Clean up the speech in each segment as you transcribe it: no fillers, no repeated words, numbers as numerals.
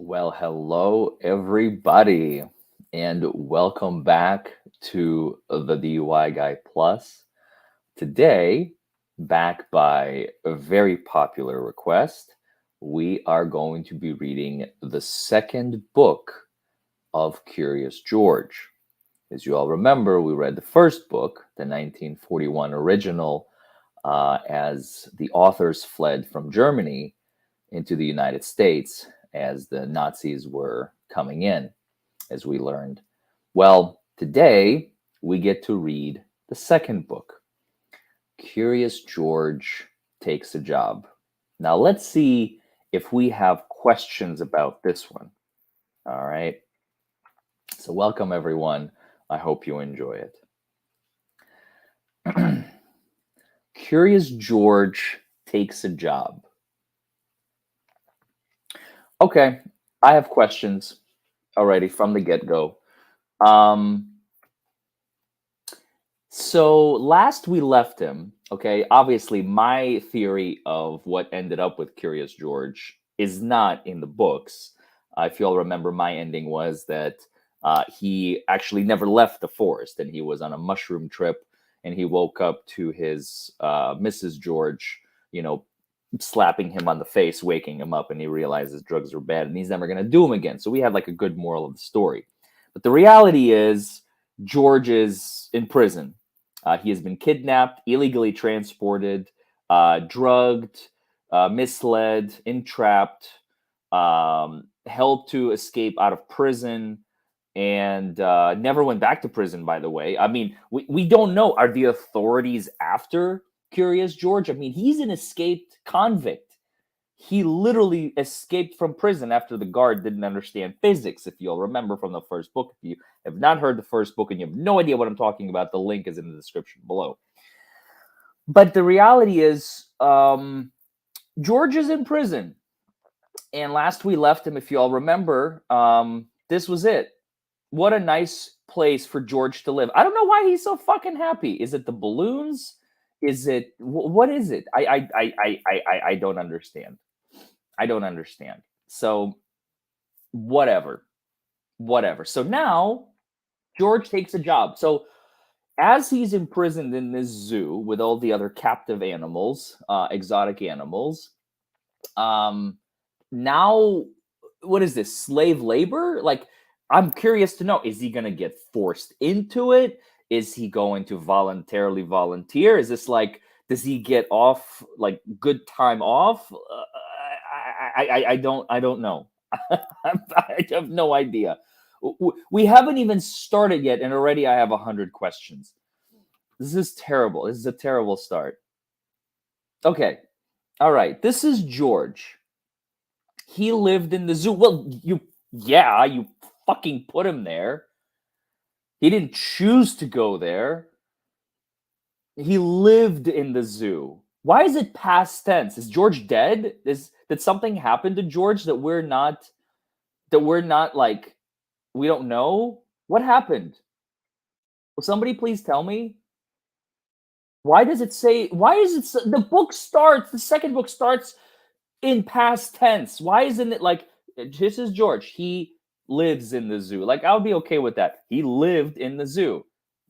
Well, hello, everybody, and welcome back to the DUI Guy Plus. Today, back by a very popular request, we are going to be reading the second book of Curious George. As you all remember, we read the first book, the 1941 original, as the authors fled from Germany into the United States as the Nazis were coming in, as we learned. Well, today we get to read the second book, Curious George Takes a Job. Now, let's see if we have questions about this one. All right. So, welcome everyone. I hope you enjoy it. Curious George Takes a Job. Okay, I have questions already from the get go. Um, so last we left him, okay, obviously my theory of what ended up with Curious George is not in the books. If you all remember, my ending was that he actually never left the forest and he was on a mushroom trip and he woke up to his Mrs. George, you know, slapping him on the face, waking him up, and he realizes drugs are bad and he's never going to do them again. So we had like a good moral of the story. But the reality is, George is in prison. He has been kidnapped, illegally transported, drugged, misled, entrapped, helped to escape out of prison, and never went back to prison, by the way. I mean, we don't know. Are the authorities after Curious George? I mean, he's an escaped convict. He literally escaped from prison after the guard didn't understand physics, if you'll remember from the first book. If you have not heard the first book and you have no idea what I'm talking about, the link is in the description below. But the reality is, George is in prison. And last we left him, if you all remember, this was it. What a nice place for George to live. I don't know why he's so fucking happy. Is it the balloons? Is it what is it? I don't understand. I don't understand. So whatever. Whatever. So now George takes a job. So as he's imprisoned in this zoo with all the other captive animals, exotic animals, um, now what is this? Slave labor? Like, I'm curious to know, is he going to get forced into it? Is he going to voluntarily volunteer? Is this like, does he get off like good time off? I don't know. I have no idea. We haven't even started yet, and already I have 100 questions. This is terrible. This is a terrible start. Okay. All right. This is George. He lived in the zoo. Well, you fucking put him there. He didn't choose to go there. He lived in the zoo. Why is it past tense? Is George dead? Did something happen to George that we're not like we don't know? What happened? Will somebody please tell me? Why does it say why is it the book starts, the second book starts in past tense? Why isn't it like this is George? He lives in the zoo. Like, I'll be okay with that. He lived in the zoo.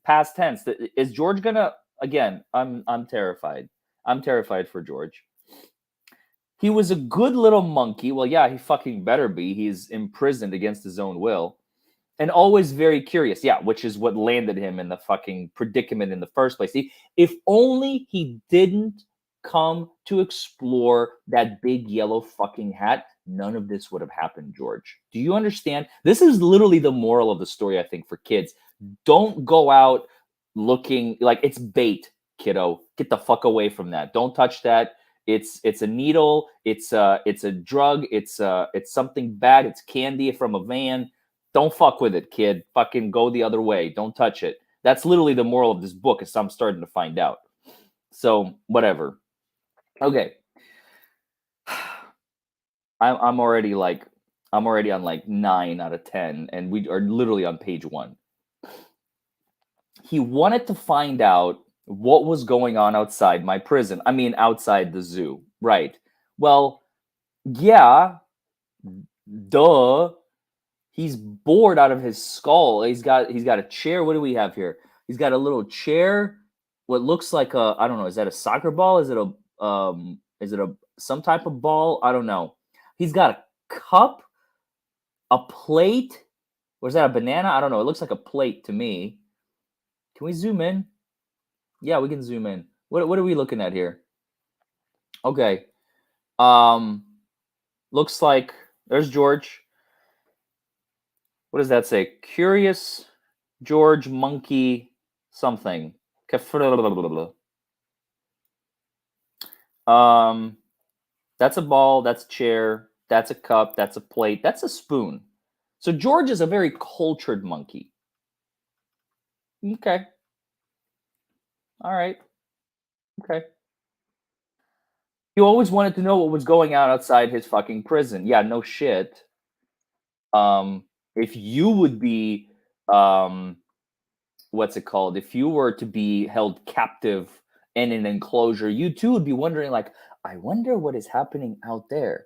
Past tense. Is George gonna again? I'm terrified. I'm terrified for George. He was a good little monkey. Well, yeah, he fucking better be. He's imprisoned against his own will. And always very curious. Yeah, which is what landed him in the fucking predicament in the first place. If only he didn't come to explore that big yellow fucking hat, none of this would have happened, George. Do you understand? This is literally the moral of the story, I think, for kids. Don't go out looking like it's bait, kiddo. Get the fuck away from that. Don't touch that. It's a needle. It's a drug. It's something bad. It's candy from a van. Don't fuck with it, kid. Fucking go the other way. Don't touch it. That's literally the moral of this book, as I'm starting to find out. So whatever. Okay. I'm already on like 9 out of 10, and we are literally on page 1. He wanted to find out what was going on outside my prison. I mean, outside the zoo. Right. Well, yeah, Duh. He's bored out of his skull. He's got a chair. What do we have here? He's got a little chair. What looks like a, I don't know. Is that a soccer ball? Is it a some type of ball? I don't know. He's got a cup, a plate. Or is that a banana? I don't know. It looks like a plate to me. Can we zoom in? Yeah, we can zoom in. What are we looking at here? Okay. Um Looks like there's George. What does that say? Curious George Monkey something. Um, that's a ball. That's a chair. That's a cup. That's a plate. That's a spoon. So George is a very cultured monkey. Okay. All right. Okay. You always wanted to know what was going on outside his fucking prison. Yeah, no shit. Um, if you would be um what's it called? If you were to be held captive in an enclosure, you too would be wondering, like, I wonder what is happening out there.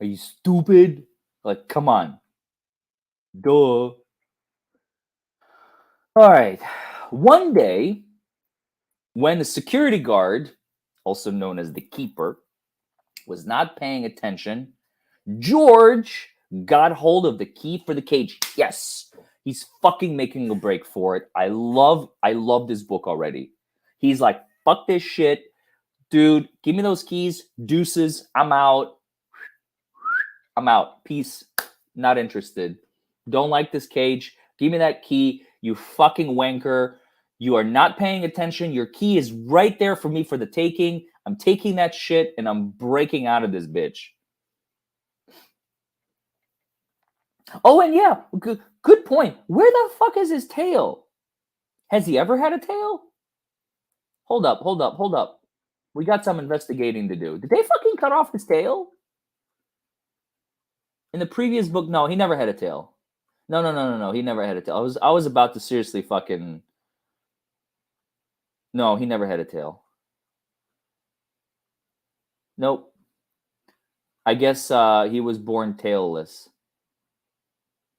Are you stupid? Like, come on. Duh. All right. One day, when the security guard, also known as the keeper, was not paying attention, George got hold of the key for the cage. Yes, he's fucking making a break for it. I love this book already. He's like, fuck this shit, dude. Give me those keys. Deuces. I'm out. I'm out. Peace. Not interested. Don't like this cage. Give me that key. You fucking wanker. You are not paying attention. Your key is right there for me for the taking. I'm taking that shit and I'm breaking out of this bitch. Oh, and yeah, good point. Where the fuck is his tail? Has he ever had a tail? Hold up, hold up, hold up. We got some investigating to do. Did they fucking cut off his tail? In the previous book, no, he never had a tail. No, no, no, no, no. He never had a tail. I was about to seriously fucking. No, he never had a tail. Nope. I guess he was born tailless.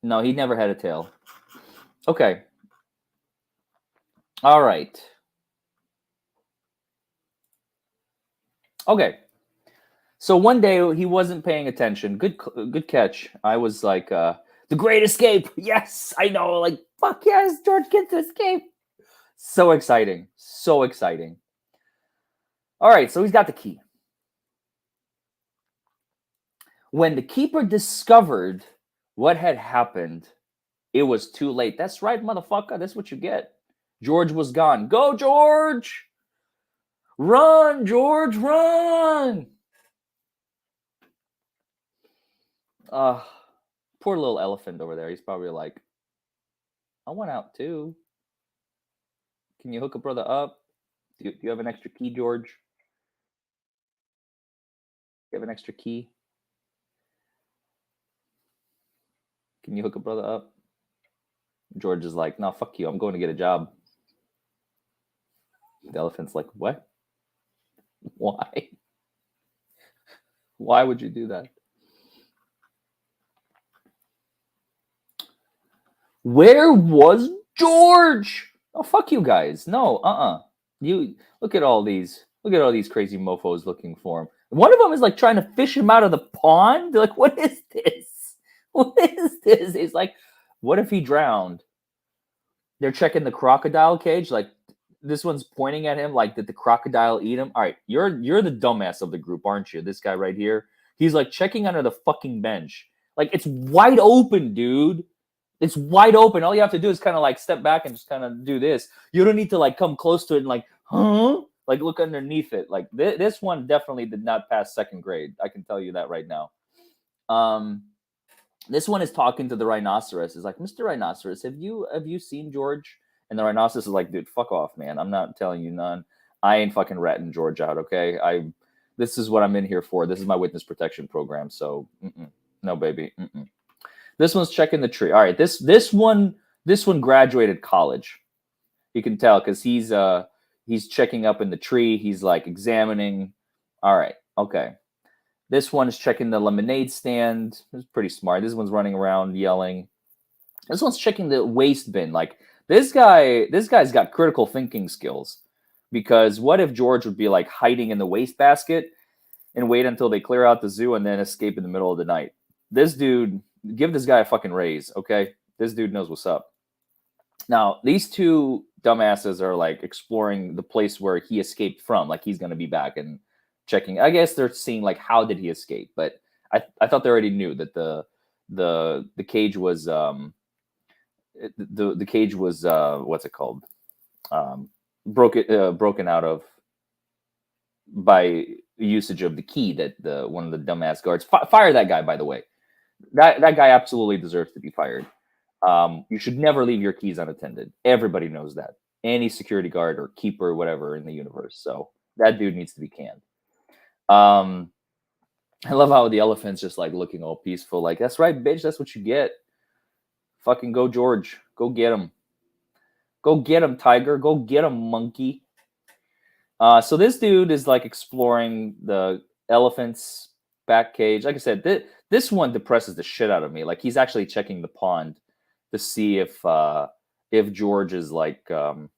No, he never had a tail. Okay. All right. Okay. So one day he wasn't paying attention. Good catch. I was like, the Great Escape. Yes, I know. Like, fuck yes, George gets to escape. So exciting. So exciting. All right, so he's got the key. When the keeper discovered what had happened, it was too late. That's right, motherfucker. That's what you get. George was gone. Go, George! Run, George, run! Poor little elephant over there. He's probably like, I want out too. Can you hook a brother up? Do you have an extra key, George? You have an extra key? Can you hook a brother up? George is like, no, fuck you. I'm going to get a job. The elephant's like, what? Why? Why would you do that? Where was George? Oh, fuck you guys. No, You look at all these. Look at all these crazy mofos looking for him. One of them is like trying to fish him out of the pond. They're like, what is this? What is this? It's like, what if he drowned? They're checking the crocodile cage. Like, this one's pointing at him. Like, did the crocodile eat him? All right, you're the dumbass of the group, aren't you? This guy right here. He's like checking under the fucking bench. Like, it's wide open, dude. It's wide open. All you have to do is kind of like step back and just kind of do this. You don't need to like come close to it and like, huh? Like look underneath it. Like this one definitely did not pass second grade. I can tell you that right now. This one is talking to the rhinoceros. It's like, Mr. Rhinoceros, have you seen George? And the rhinoceros is like, dude, fuck off, man. I'm not telling you none. I ain't fucking ratting George out, okay? This is what I'm in here for. This is my witness protection program. So, no, baby. This one's checking the tree. All right, this one graduated college. You can tell because he's checking up in the tree. He's like examining. All right, okay. This one's checking the lemonade stand. It's pretty smart. This one's running around yelling. This one's checking the waste bin. Like this guy's got critical thinking skills. Because what if George would be like hiding in the waste basket and wait until they clear out the zoo and then escape in the middle of the night? This dude, give this guy a fucking raise, okay? This dude knows what's up. Now, these two dumbasses are like exploring the place where he escaped from, like he's gonna be back and checking. I guess they're seeing like how did he escape, but I thought they already knew that the cage was the cage was what's it called broken out of by usage of the key that the one of the dumbass guards fire that guy, by the way. That guy absolutely deserves to be fired. You should never leave your keys unattended. Everybody knows that. Any security guard or keeper, whatever in the universe. So that dude needs to be canned. Um, I love how the elephant's just like looking all peaceful, like that's right, bitch. That's what you get. Fucking go, George. Go get him. Go get him, tiger. Go get him, monkey. So this dude is like exploring the elephant's back cage. Like I said, this one depresses the shit out of me. Like he's actually checking the pond to see if George is like in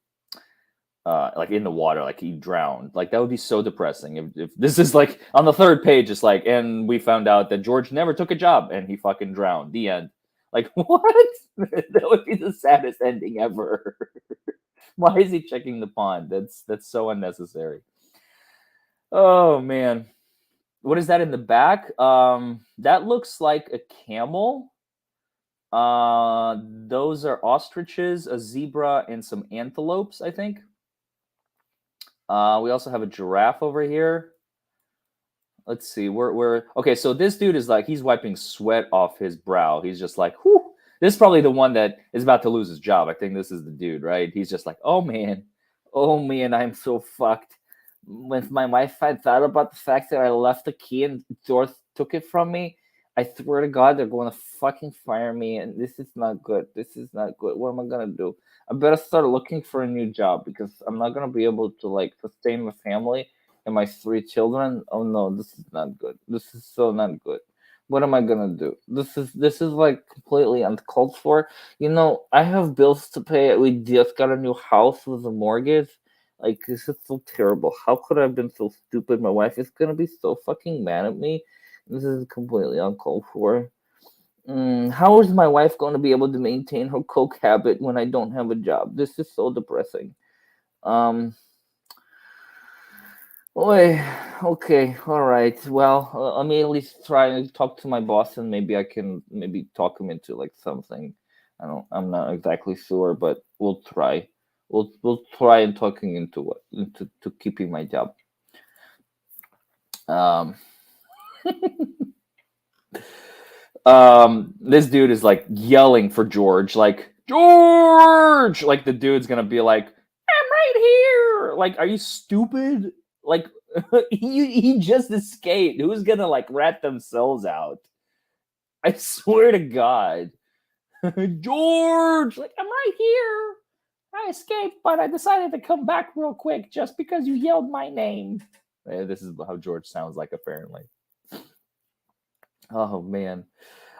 the water, like he drowned. Like that would be so depressing. If this is like on the third page, it's like, and we found out that George never took a job and he fucking drowned. The end. Like what? That would be the saddest ending ever. Why is he checking the pond? That's so unnecessary. Oh man. What is that in the back? That looks like a camel. Those are ostriches, a zebra, and some antelopes, I think. We also have a giraffe over here. Let's see. We're okay. So this dude is like he's wiping sweat off his brow. He's just like, whew. This is probably the one that is about to lose his job. I think this is the dude, right? He's just like, oh man, I'm so fucked. When my wife had thought about the fact that I left the key and Dorth took it from me, I swear to God, they're going to fucking fire me, and this is not good. This is not good. What am I gonna do? I better start looking for a new job because I'm not gonna be able to like sustain my family and my three children. Oh no, this is not good. This is so not good. What am I gonna do? This is like completely uncalled for. You know, I have bills to pay. We just got a new house with a mortgage. Like this is so terrible. How could I have been so stupid? My wife is gonna be so fucking mad at me. This is completely uncalled for. How is my wife going to be able to maintain her coke habit when I don't have a job? This is so depressing. Um, Oy, okay, all right. Well, let me at least try and talk to my boss, and maybe I can maybe talk him into like something. I don't. I'm not exactly sure, but we'll try. We'll try and talking into what into to keeping my job. Um, this dude is like yelling for George, like George, like the dude's gonna be like, I'm right here. Like, are you stupid? Like, he just escaped. Who's gonna like rat themselves out? I swear to God, George, like I'm right here. I escaped, but I decided to come back real quick just because you yelled my name. This is how George sounds like, apparently. Oh man.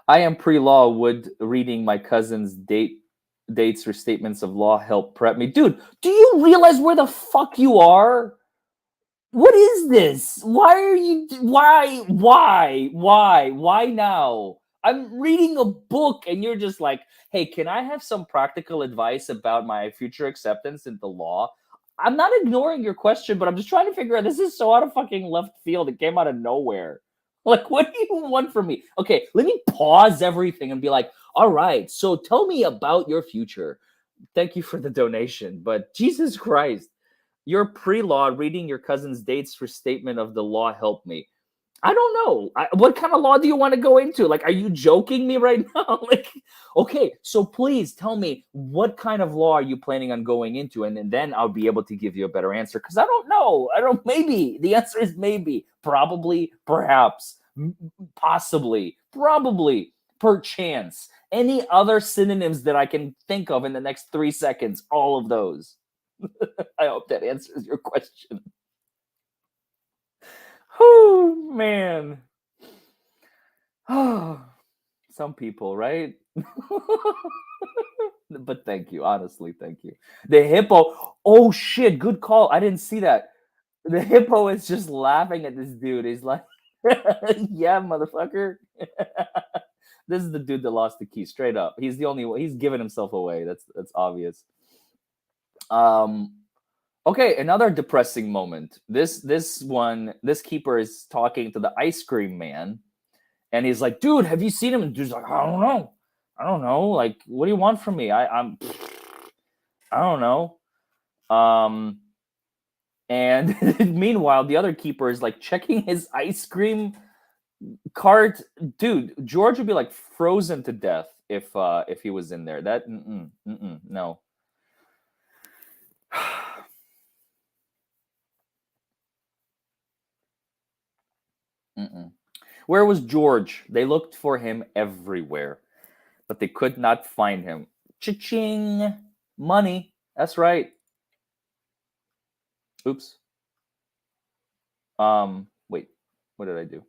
I am pre-law. Would reading my cousin's dates or statements of law help prep me? Dude, do you realize where the fuck you are? What is this? Why are you why now? I'm reading a book and you're just like, "Hey, can I have some practical advice about my future acceptance into law?" I'm not ignoring your question, but I'm just trying to figure out this is so out of fucking left field. It came out of nowhere. Like, what do you want from me? Okay, let me pause everything and be like, all right, so tell me about your future. Thank you for the donation, but Jesus Christ, you're pre-law reading your cousin's dates for statement of the law help me. I don't know. What kind of law do you want to go into? Like, are you joking me right now? Like, okay, so please tell me what kind of law are you planning on going into, and then I'll be able to give you a better answer. Because I don't know. I don't. Maybe the answer is maybe, probably, perhaps, possibly, probably, perchance. Any other synonyms that I can think of in the next 3 seconds? All of those. I hope that answers your question. Oh man. Some people, right? But thank you, honestly, thank you. The hippo. Oh shit! Good call. I didn't see that. The hippo is just laughing at this dude. He's like, "Yeah, motherfucker." This is the dude that lost the key. Straight up, he's the only one. He's giving himself away. That's obvious. Um. Okay, another depressing moment. This keeper is talking to the ice cream man, and he's like, "Dude, have you seen him?" And dude's like, "I don't know. I don't know. Like, what do you want from me? I don't know." Um. And meanwhile, the other keeper is like checking his ice cream cart. Dude, George would be like frozen to death if he was in there. That no. Mm-mm. Where was George? They looked for him everywhere, but they could not find him. Cha-ching! Money. That's right. Oops. Wait. What did I do?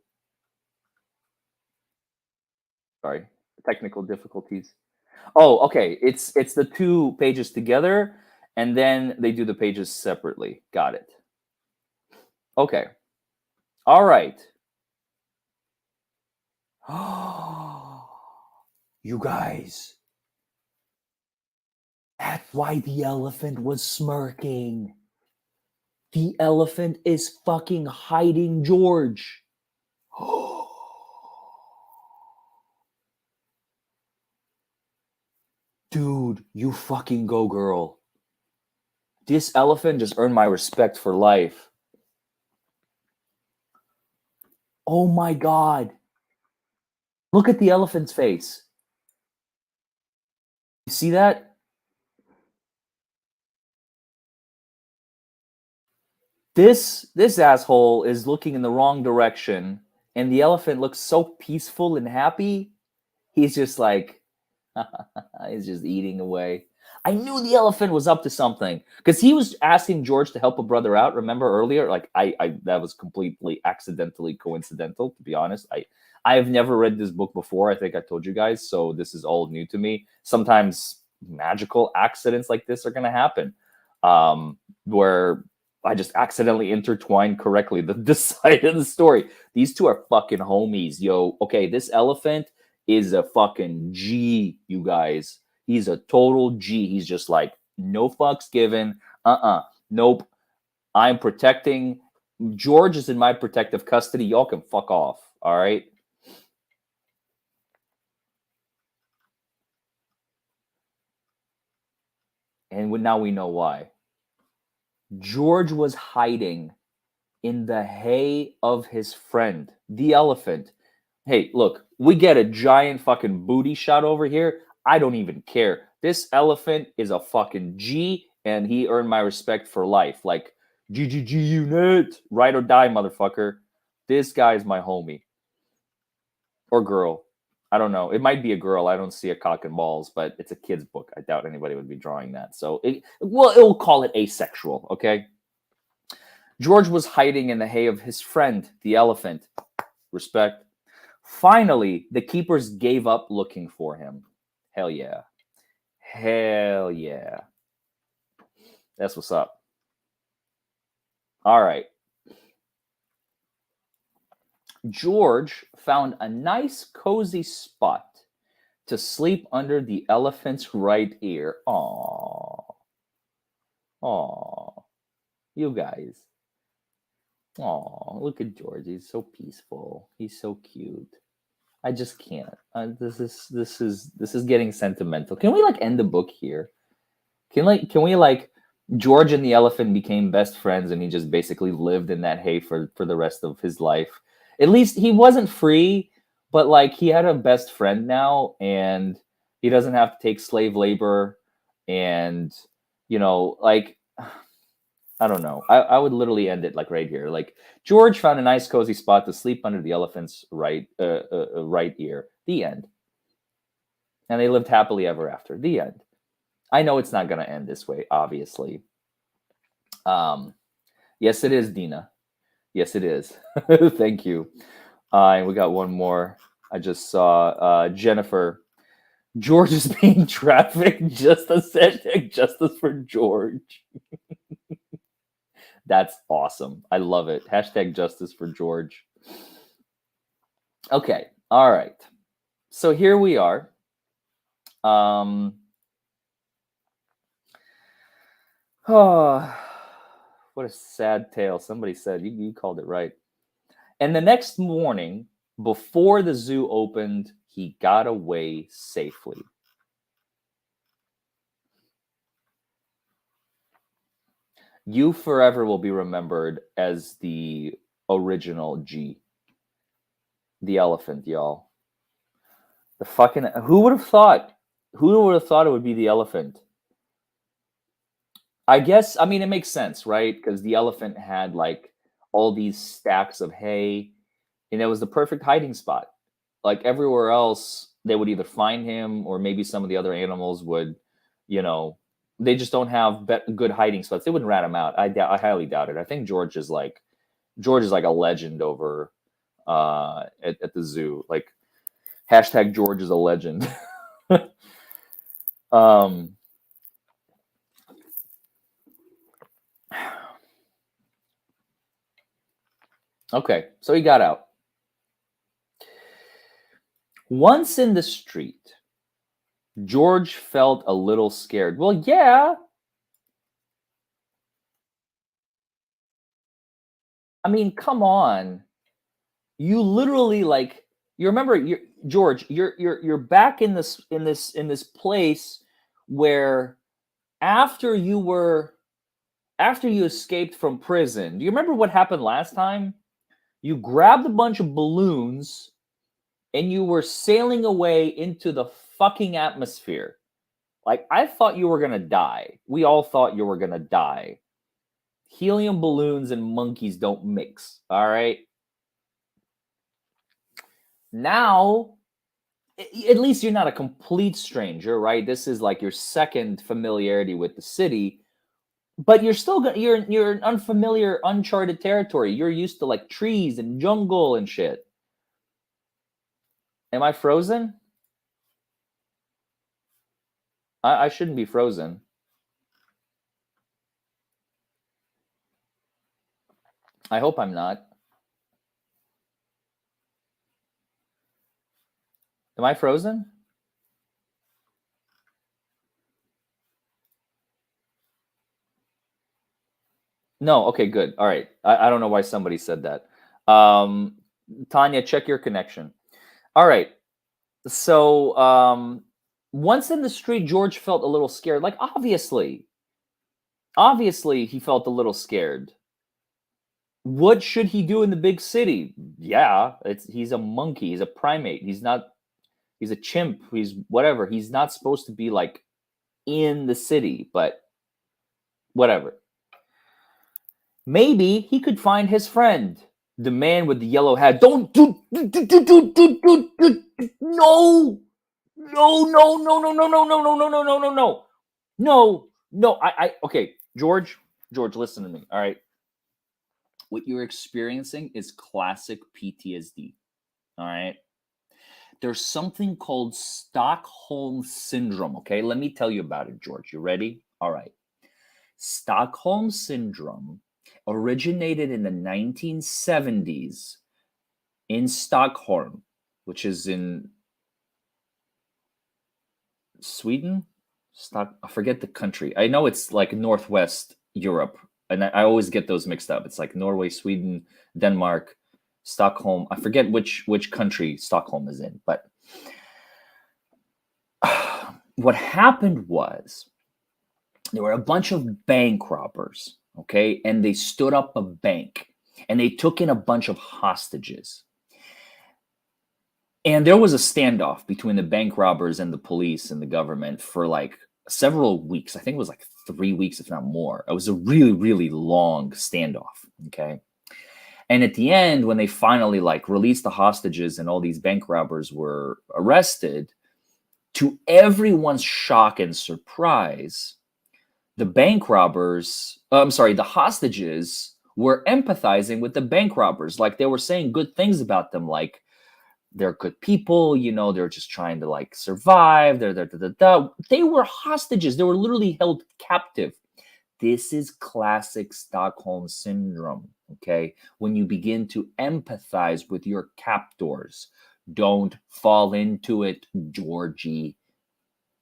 Sorry. Technical difficulties. Oh, okay. It's the two pages together, and then they do the pages separately. Got it. Okay. All right. You guys, that's why the elephant was smirking. The elephant is fucking hiding George. Dude, you fucking go, girl. This elephant just earned my respect for life. Oh my god. Look at the elephant's face. You see that? This asshole is looking in the wrong direction, and the elephant looks so peaceful and happy. He's just like, he's just eating away. I knew the elephant was up to something because he was asking George to help a brother out. Remember earlier? Like I that was completely accidentally coincidental. To be honest, I have never read this book before. I think I told you guys, so this is all new to me. Sometimes magical accidents like this are gonna happen, where I just accidentally intertwined correctly the side of the story. These two are fucking homies, yo. Okay, this elephant is a fucking G, you guys. He's a total G. He's just like, no fucks given. Nope. I'm protecting. George is in my protective custody. Y'all can fuck off. All right. And now we know why. George was hiding in the hay of his friend, the elephant. Hey, look, we get a giant fucking booty shot over here. I don't even care. This elephant is a fucking G, and he earned my respect for life. Like, GGG unit, ride or die, motherfucker. This guy is my homie. Or girl. I don't know. It might be a girl. I don't see a cock and balls, but it's a kid's book. I doubt anybody would be drawing that. So, it'll call it asexual, okay? George was hiding in the hay of his friend, the elephant. Respect. Finally, the keepers gave up looking for him. Hell yeah. Hell yeah. That's what's up. All right. George found a nice, cozy spot to sleep under the elephant's right ear. Aww. Aww. You guys. Aww. Look at George. He's so peaceful. He's so cute. I just can't. This is getting sentimental. Can we like end the book here? Can we like George and the elephant became best friends and he just basically lived in that hay for the rest of his life. At least he wasn't free, but like he had a best friend now and he doesn't have to take slave labor and like I don't know. I would literally end it like right here. Like George found a nice cozy spot to sleep under the elephant's right ear. The end. And they lived happily ever after. The end. I know it's not going to end this way, obviously. Yes, it is, Dina. Yes, it is. Thank you. And we got one more. I just saw Jennifer. George is being trafficked. Justice, hashtag justice for George. That's awesome. I love it. Hashtag justice for George. Okay. All right. So here we are. Oh, what a sad tale. Somebody said, you called it right. And the next morning, before the zoo opened, he got away safely. You forever will be remembered as the original G. The elephant, y'all. The fucking, who would have thought? Who would have thought it would be the elephant? I guess, I mean, it makes sense, right? Because the elephant had like all these stacks of hay, and it was the perfect hiding spot. Like everywhere else, they would either find him or maybe some of the other animals would, you know, they just don't have good hiding spots. They wouldn't rat him out. I highly doubt it. I think George is like a legend over at the zoo. Like hashtag George is a legend. um, okay, so he got out. Once in the street, George felt a little scared. Well, yeah. I mean, come on. You literally like you remember George, you're back in this place where after you escaped from prison. Do you remember what happened last time? You grabbed a bunch of balloons and you were sailing away into the fucking atmosphere. Like, I thought you were going to die. We all thought you were going to die. Helium balloons and monkeys don't mix. All right. Now, at least you're not a complete stranger, right? This is like your second familiarity with the city, but you're still you're in unfamiliar, uncharted territory. You're used to like trees and jungle and shit. Am I frozen? I shouldn't be frozen. I hope I'm not. Am I frozen? No. Okay, good. All right. I don't know why somebody said that. Tanya, check your connection. All right. So once in the street, George felt a little scared. Like, obviously he felt a little scared. What should he do in the big city? Yeah, he's a monkey. He's a primate. He's a chimp. He's whatever. He's not supposed to be like in the city, but whatever. Maybe he could find his friend, the man with the yellow hat. Don't do no, no, no, no, no, no, no, no, no, no, no, no, no, no, no, no. Okay, George, listen to me. All right, what you're experiencing is classic PTSD. All right. There's something called Stockholm syndrome. Okay, let me tell you about it, George. You ready? All right. Stockholm syndrome originated in the 1970s in Stockholm, which is in Sweden. I forget the country. I know it's like Northwest Europe, and I always get those mixed up. It's like Norway, Sweden, Denmark, Stockholm. I forget which country Stockholm is in, but what happened was there were a bunch of bank robbers, okay, and they stood up a bank and they took in a bunch of hostages. And there was a standoff between the bank robbers and the police and the government for like several weeks. I think it was like 3 weeks, if not more. It was a really, really long standoff, okay? And at the end, when they finally like released the hostages and all these bank robbers were arrested, to everyone's shock and surprise, the hostages were empathizing with the bank robbers. Like, they were saying good things about them. Like, they're good people, they're just trying to like survive. They were hostages. They were literally held captive. This is classic Stockholm syndrome, okay? When you begin to empathize with your captors, don't fall into it, Georgie.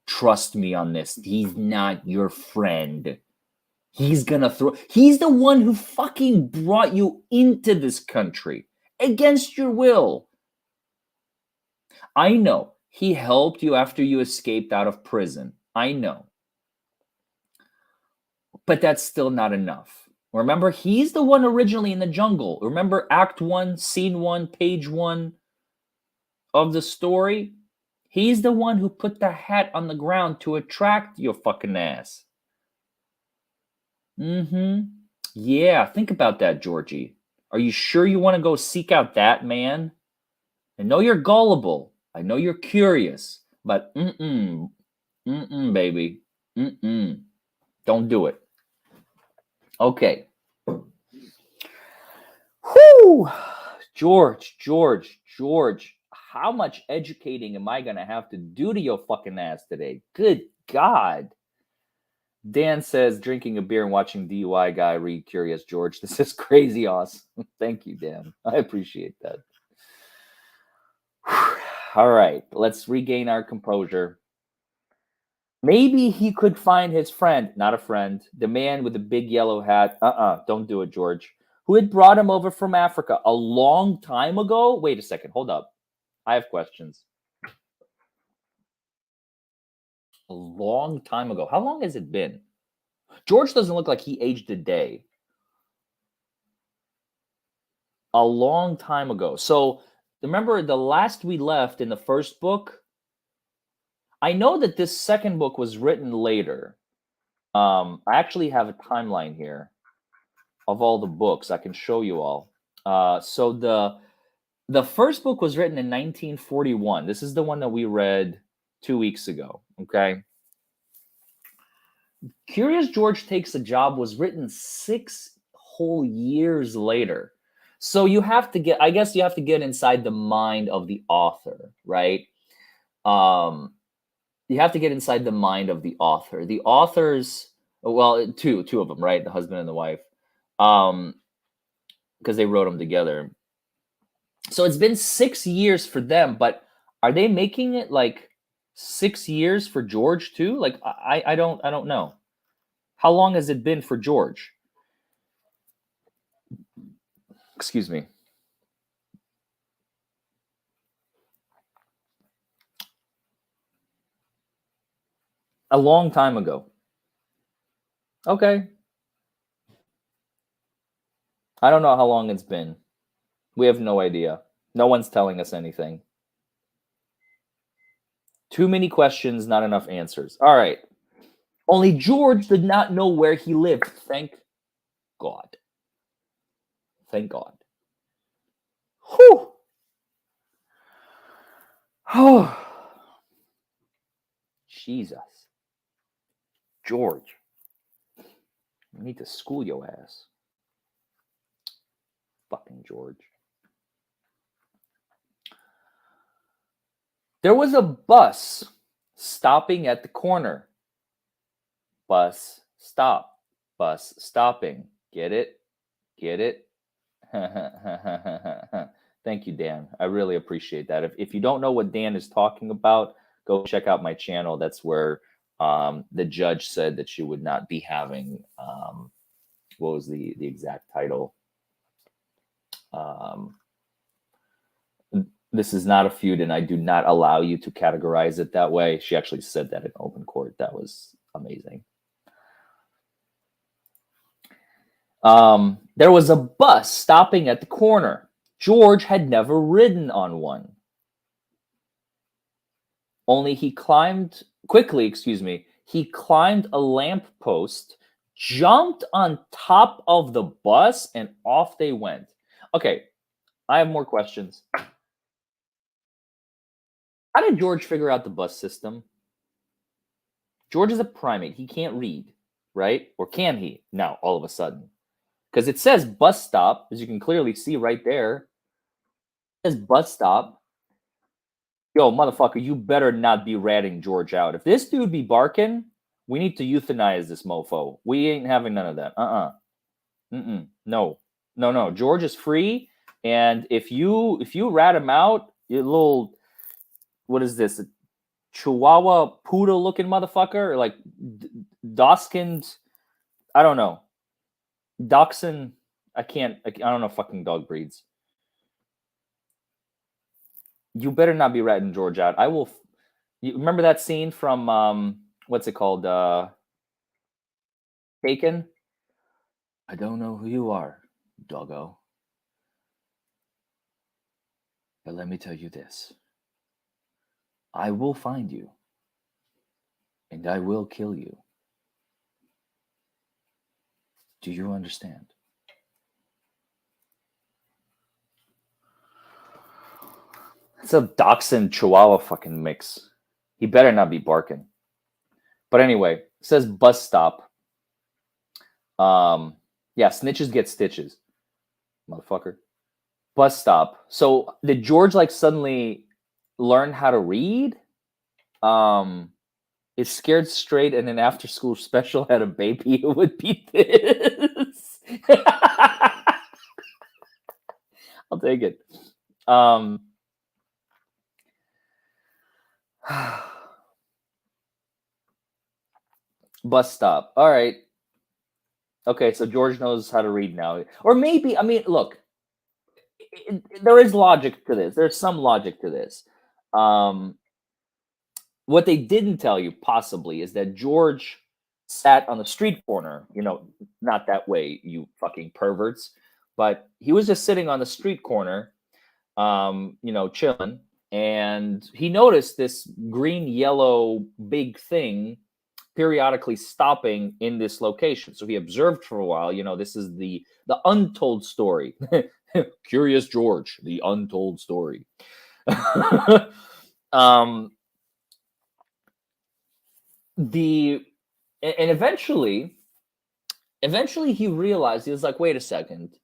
Trust me on this. He's not your friend. He's the one who fucking brought you into this country against your will. I know he helped you after you escaped out of prison. I know. But that's still not enough. Remember, he's the one originally in the jungle. Remember Act 1, Scene 1, Page 1 of the story? He's the one who put the hat on the ground to attract your fucking ass. Yeah, think about that, Georgie. Are you sure you want to go seek out that man? I know you're gullible. I know you're curious. But baby. Don't do it. Okay. Whew. George. How much educating am I going to have to do to your fucking ass today? Good God. Dan says, drinking a beer and watching DUI guy read Curious George. This is crazy awesome. Thank you, Dan. I appreciate that. All right. Let's regain our composure. Maybe he could find his friend, not a friend, the man with the big yellow hat. Don't do it, George. Who had brought him over from Africa a long time ago? Wait a second. Hold up. I have questions. A long time ago. How long has it been? George doesn't look like he aged a day. A long time ago. So remember the last we left in the first book? I know that this second book was written later. I actually have a timeline here of all the books. I can show you all. So the first book was written in 1941. This is the one that we read 2 weeks ago. Okay. Curious George Takes a Job was written 6 whole years later. So you have to get inside the mind of the author, right? You have to get inside the mind of the author. The authors, well, two of them, right? The husband and the wife, because they wrote them together. So it's been 6 years for them, but are they making it like 6 years for George too? Like I don't know. How long has it been for George? Excuse me. A long time ago. Okay. I don't know how long it's been. We have no idea. No one's telling us anything. Too many questions, not enough answers. All right. Only George did not know where he lived. Thank God. Thank God. Whew. Oh. Jesus. George. I need to school your ass. Fucking George. There was a bus stopping at the corner. Bus stop. Bus stopping. Get it? Get it? Thank you, Dan. I really appreciate that. If you don't know what Dan is talking about, go check out my channel. That's where the judge said that she would not be having what was the exact title? This is not a feud, and I do not allow you to categorize it that way. She actually said that in open court. That was amazing. There was a bus stopping at the corner. George had never ridden on one. Only he climbed a lamppost, jumped on top of the bus, and off they went. Okay, I have more questions. How did George figure out the bus system? George is a primate. He can't read, right? Or can he now, all of a sudden? Because it says bus stop, as you can clearly see right there. It says bus stop. Yo, motherfucker, you better not be ratting George out. If this dude be barking, we need to euthanize this mofo. We ain't having none of that. Mm-mm. No. No, no. George is free. And if you rat him out, you little, what is this? A Chihuahua poodle looking motherfucker? Or like Doskins? I don't know. Dachshund. I don't know fucking dog breeds. You better not be ratting George out. I will. You remember that scene from what's it called? Taken. I don't know who you are, doggo, but let me tell you this: I will find you, and I will kill you. Do you understand? It's a dachshund chihuahua fucking mix. He better not be barking. But anyway, it says bus stop. Yeah, snitches get stitches, motherfucker. Bus stop. So did George like suddenly learn how to read? If Scared Straight and an after school special had a baby, it would be this. I'll take it. Bus stop. All right. Okay, so George knows how to read now. Or maybe, I mean, look, there is logic to this. There's some logic to this. Um, what they didn't tell you, possibly, is that George sat on the street corner. Not that way, you fucking perverts. But he was just sitting on the street corner, chilling, and he noticed this green yellow big thing periodically stopping in this location. So he observed for a while. This is the untold story. Curious George, the untold story. um, the and eventually he realized, he was like, wait a second.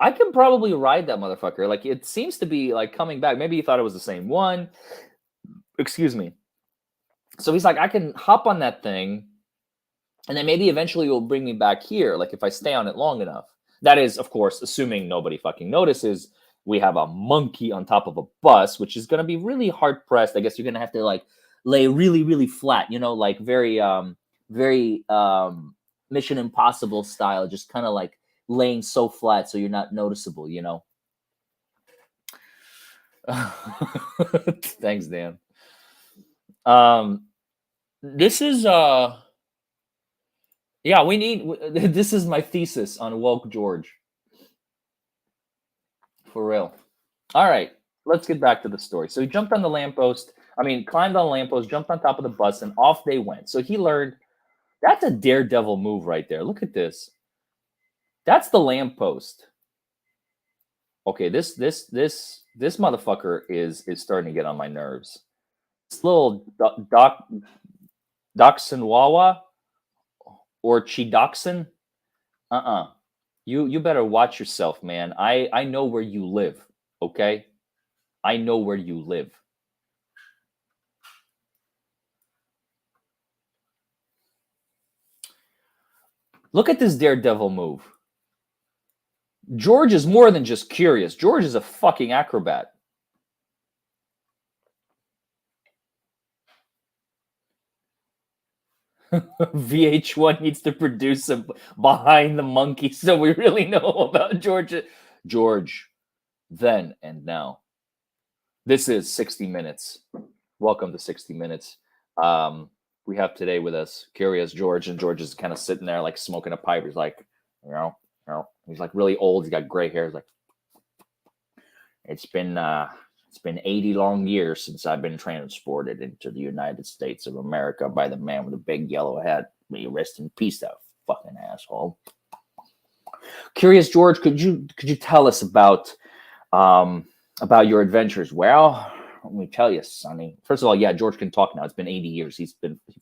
I can probably ride that motherfucker. Like, it seems to be like coming back. Maybe he thought it was the same one. Excuse me. So he's like, I can hop on that thing, and then maybe eventually it will bring me back here. Like, if I stay on it long enough. That is, of course, assuming nobody fucking notices. We have a monkey on top of a bus, which is going to be really hard pressed. I guess you're going to have to like lay really, really flat. Like very, very Mission Impossible style, just kind of like laying so flat so you're not noticeable. Thanks, Dan. This is yeah, this is my thesis on woke George. For real. All right, let's get back to the story. So he jumped on the lamppost. Climbed on the lamppost, jumped on top of the bus, and off they went. So he learned that's a daredevil move right there. Look at this. That's the lamppost. Okay, this motherfucker is starting to get on my nerves. This little Dachshund Wawa or Chidoxin. You better watch yourself, man. I know where you live, okay? I know where you live. Look at this daredevil move. George is more than just curious. George is a fucking acrobat. VH1 needs to produce a Behind the Monkey so we really know about George. George, then and now. This is 60 Minutes. Welcome to 60 Minutes. We have today with us Curious George, and George is kind of sitting there like smoking a pipe. He's like, he's like really old. He's got gray hair. He's like, it's been 80 long years since I've been transported into the United States of America by the man with a big yellow hat. May you rest in peace, that fucking asshole. Curious George, could you tell us about your adventures? Well, let me tell you, Sonny. First of all, yeah, George can talk now. It's been 80 years. He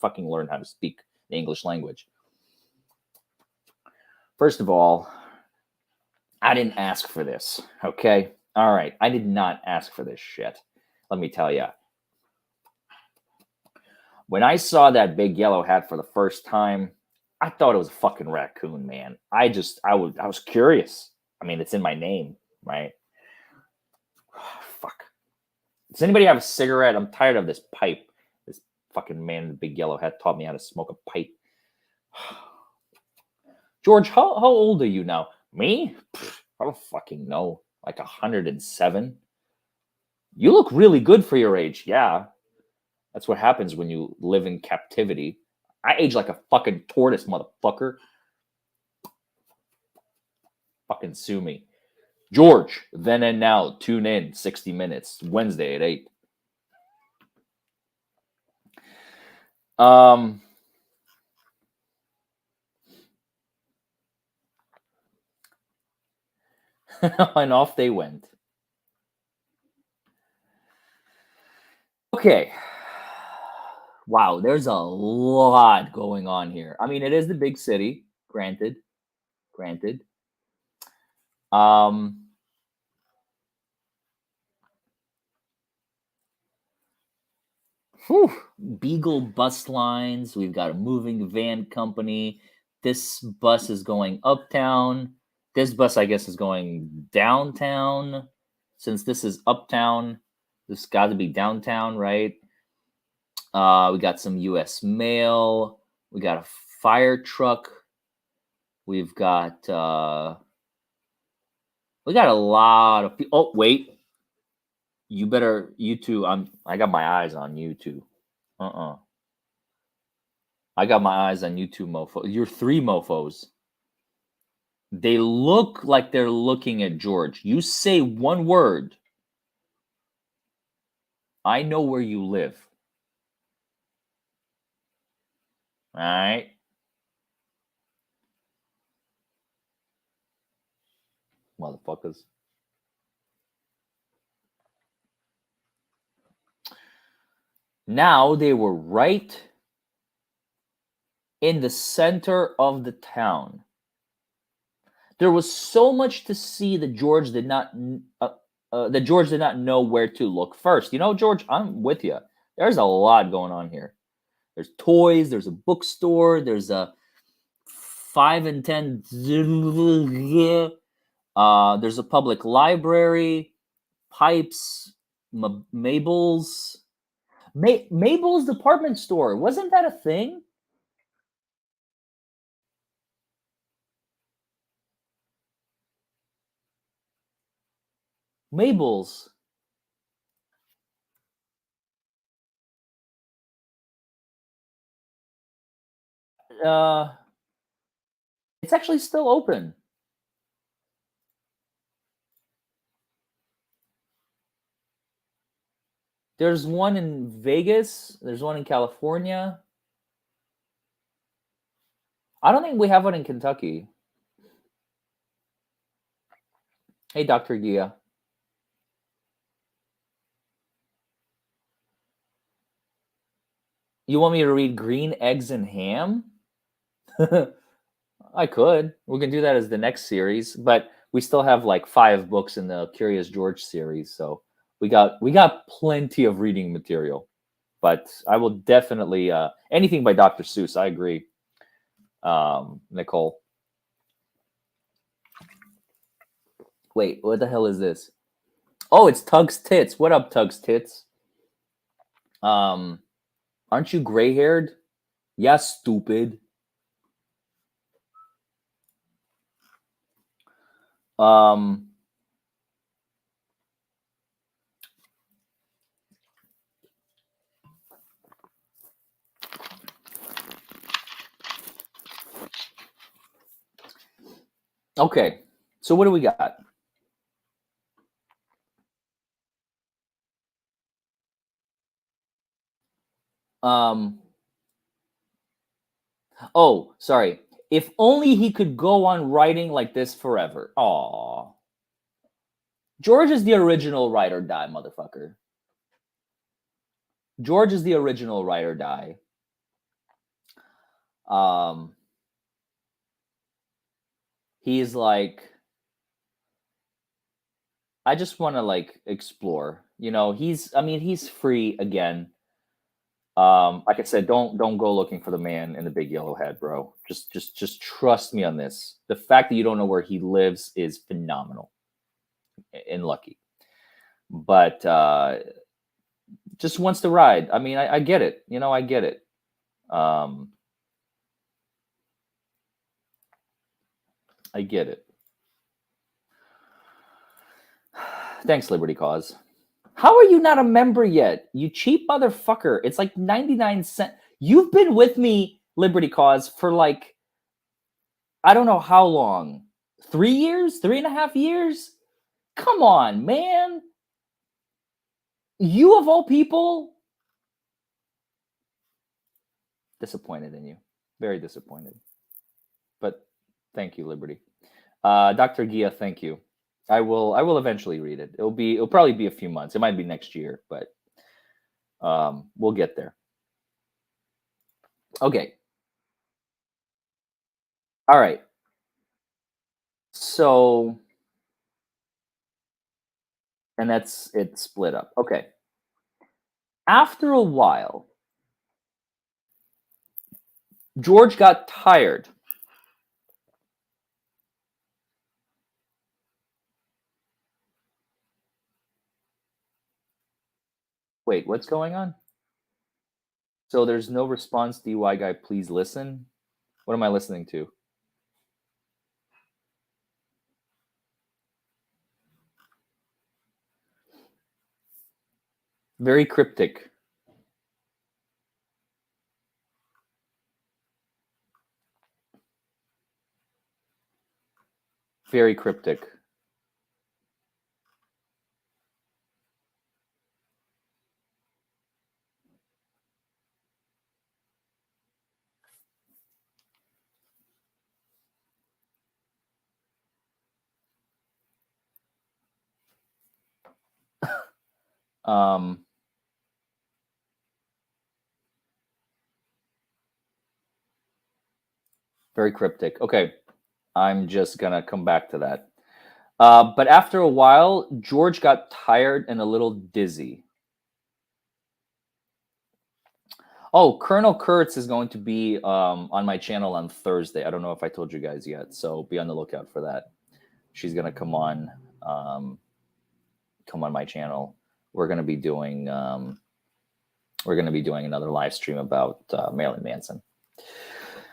fucking learned how to speak the English language. First of all, I didn't ask for this, okay? All right, I did not ask for this shit. let me tell you, when I saw that big yellow hat for the first time, I thought it was a fucking raccoon, man. I was curious. I mean, it's in my name, right? Fuck. Does anybody have a cigarette? I'm tired of this pipe. This fucking man in the big yellow hat taught me how to smoke a pipe. George, how old are you now? Me? I don't fucking know. Like 107. You look really good for your age. Yeah. That's what happens when you live in captivity. I age like a fucking tortoise, motherfucker. Fucking sue me. George, then and now, tune in 60 minutes, Wednesday at 8. Um, and off they went. Okay. Wow, there's a lot going on here. I mean, it is the big city, granted. Granted. Um, whew, Beagle bus lines. We've got a moving van company. This bus is going uptown. This bus, I guess, is going downtown. Since this is uptown, this got to be downtown, right? We got some U.S. mail. We got a fire truck. We've got we got a lot of people. Oh wait, you two. I got my eyes on you two. I got my eyes on you two mofos. You're three mofos. They look like they're looking at George. You say one word. I know where you live. All right. Motherfuckers. Now they were right in the center of the town. There was so much to see that George did not know where to look first. You know, George, I'm with you. There's a lot going on here. There's toys. There's a bookstore. There's a 5 and 10. There's a public library. Pipes. Mabel's. Mabel's department store. Wasn't that a thing? Mabel's. Uh, it's actually still open. There's one in Vegas. There's one in California. I don't think we have one in Kentucky. Hey, Dr. Gia. You want me to read Green Eggs and Ham? I could. We can do that as the next series, but we still have like 5 books in the Curious George series, so we got plenty of reading material. But I will definitely anything by Dr. Seuss. I agree, Nicole. Wait, what the hell is this? Oh, it's Tug's Tits. What up, Tug's Tits? Um, aren't you gray haired? Yeah, stupid. Um, okay, so what do we got? Um, oh, sorry. If only he could go on writing like this forever. Aw. George is the original ride or die, motherfucker. George is the original ride or die. Um, he's like, I just want to like explore. He's free again. Like I said, don't go looking for the man in the big yellow head, bro. Just trust me on this. The fact that you don't know where he lives is phenomenal and lucky. But just wants to ride. I mean, I get it. I get it. I get it. Thanks, Liberty Cause. How are you not a member yet? You cheap motherfucker. It's like 99 cents. You've been with me, Liberty Cause, for like, I don't know how long. 3 years? 3.5 years? Come on, man. You of all people? Disappointed in you. Very disappointed. But thank you, Liberty. Dr. Gia, thank you. I will eventually read it. It'll probably be a few months. It might be next year, but we'll get there. Okay. All right. So, and that's it split up. Okay. After a while, George got tired. Wait, what's going on? So there's no response, DUI guy, please listen. What am I listening to? Very cryptic. Very cryptic. Um, very cryptic. Okay, I'm just gonna come back to that. But after a while, George got tired and a little dizzy. Oh, Colonel Kurtz is going to be on my channel on Thursday. I don't know if I told you guys yet, so be on the lookout for that. She's gonna come on my channel. We're gonna be doing another live stream about Marilyn Manson.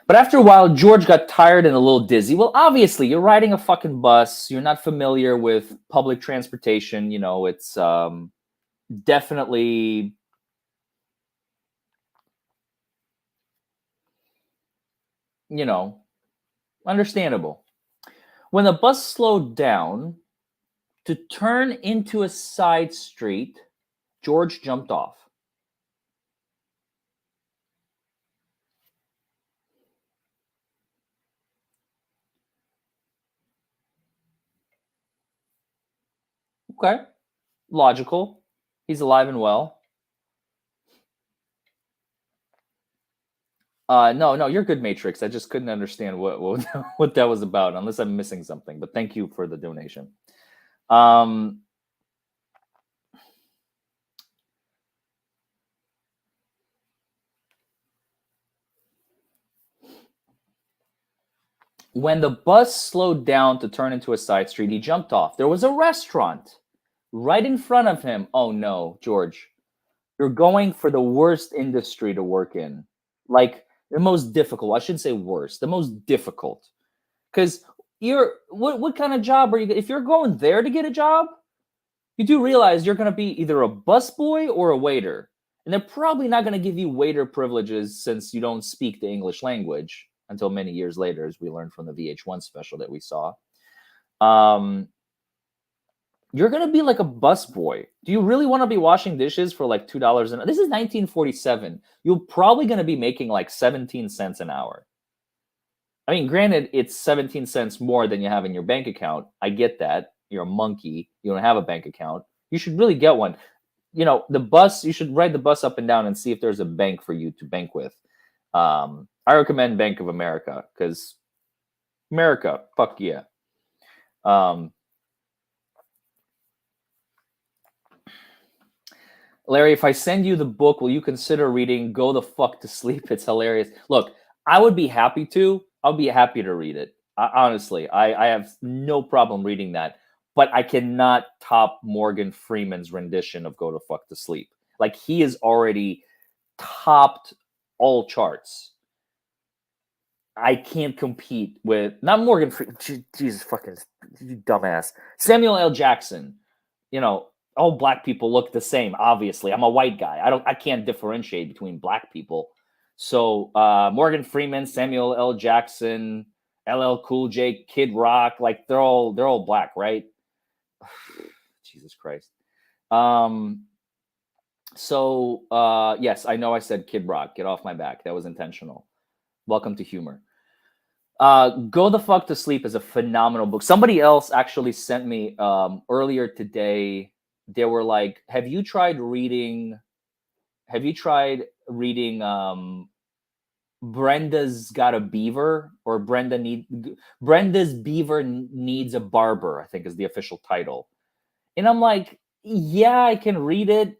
But after a while, George got tired and a little dizzy. Well, obviously, you're riding a fucking bus. You're not familiar with public transportation. It's definitely, understandable. When the bus slowed down to turn into a side street, George jumped off. Okay. Logical. He's alive and well. No, you're good, Matrix. I just couldn't understand what what that was about, unless I'm missing something. But thank you for the donation. When the bus slowed down to turn into a side street, he jumped off. There was a restaurant right in front of him. Oh no, George, you're going for the worst industry to work in. Like the most difficult. I shouldn't say worst, the most difficult. Because what kind of job are you? If you're going there to get a job, you do realize you're going to be either a busboy or a waiter. And they're probably not going to give you waiter privileges since you don't speak the English language until many years later, as we learned from the VH1 special that we saw. You're going to be like a busboy. Do you really want to be washing dishes for like $2 an hour? This is 1947. You're probably going to be making like 17 cents an hour. I mean, granted, it's 17 cents more than you have in your bank account. I get that. You're a monkey. You don't have a bank account. You should really get one. The bus, you should ride the bus up and down and see if there's a bank for you to bank with. I recommend Bank of America because America, fuck yeah. Larry, if I send you the book, will you consider reading Go the Fuck to Sleep? It's hilarious. Look, I would be happy to. I'll be happy to read it. Honestly, I have no problem reading that. But I cannot top Morgan Freeman's rendition of Go the Fuck to Sleep. Like, he is already topped all charts. I can't compete with, not Morgan Freeman. Jesus fucking, you dumbass. Samuel L. Jackson. You know, all black people look the same. Obviously, I'm a white guy. I can't differentiate between black people. So Morgan Freeman, Samuel L. Jackson, LL Cool J, Kid Rock, like they're all black, right? Jesus Christ. So yes, I know I said Kid Rock. Get off my back. That was intentional. Welcome to humor. Go the Fuck to Sleep is a phenomenal book. Somebody else actually sent me earlier today. They were like, have you tried reading Brenda's Got a Beaver, or Brenda's Beaver Needs a Barber, I think is the official title. And I'm like, yeah, I can read it,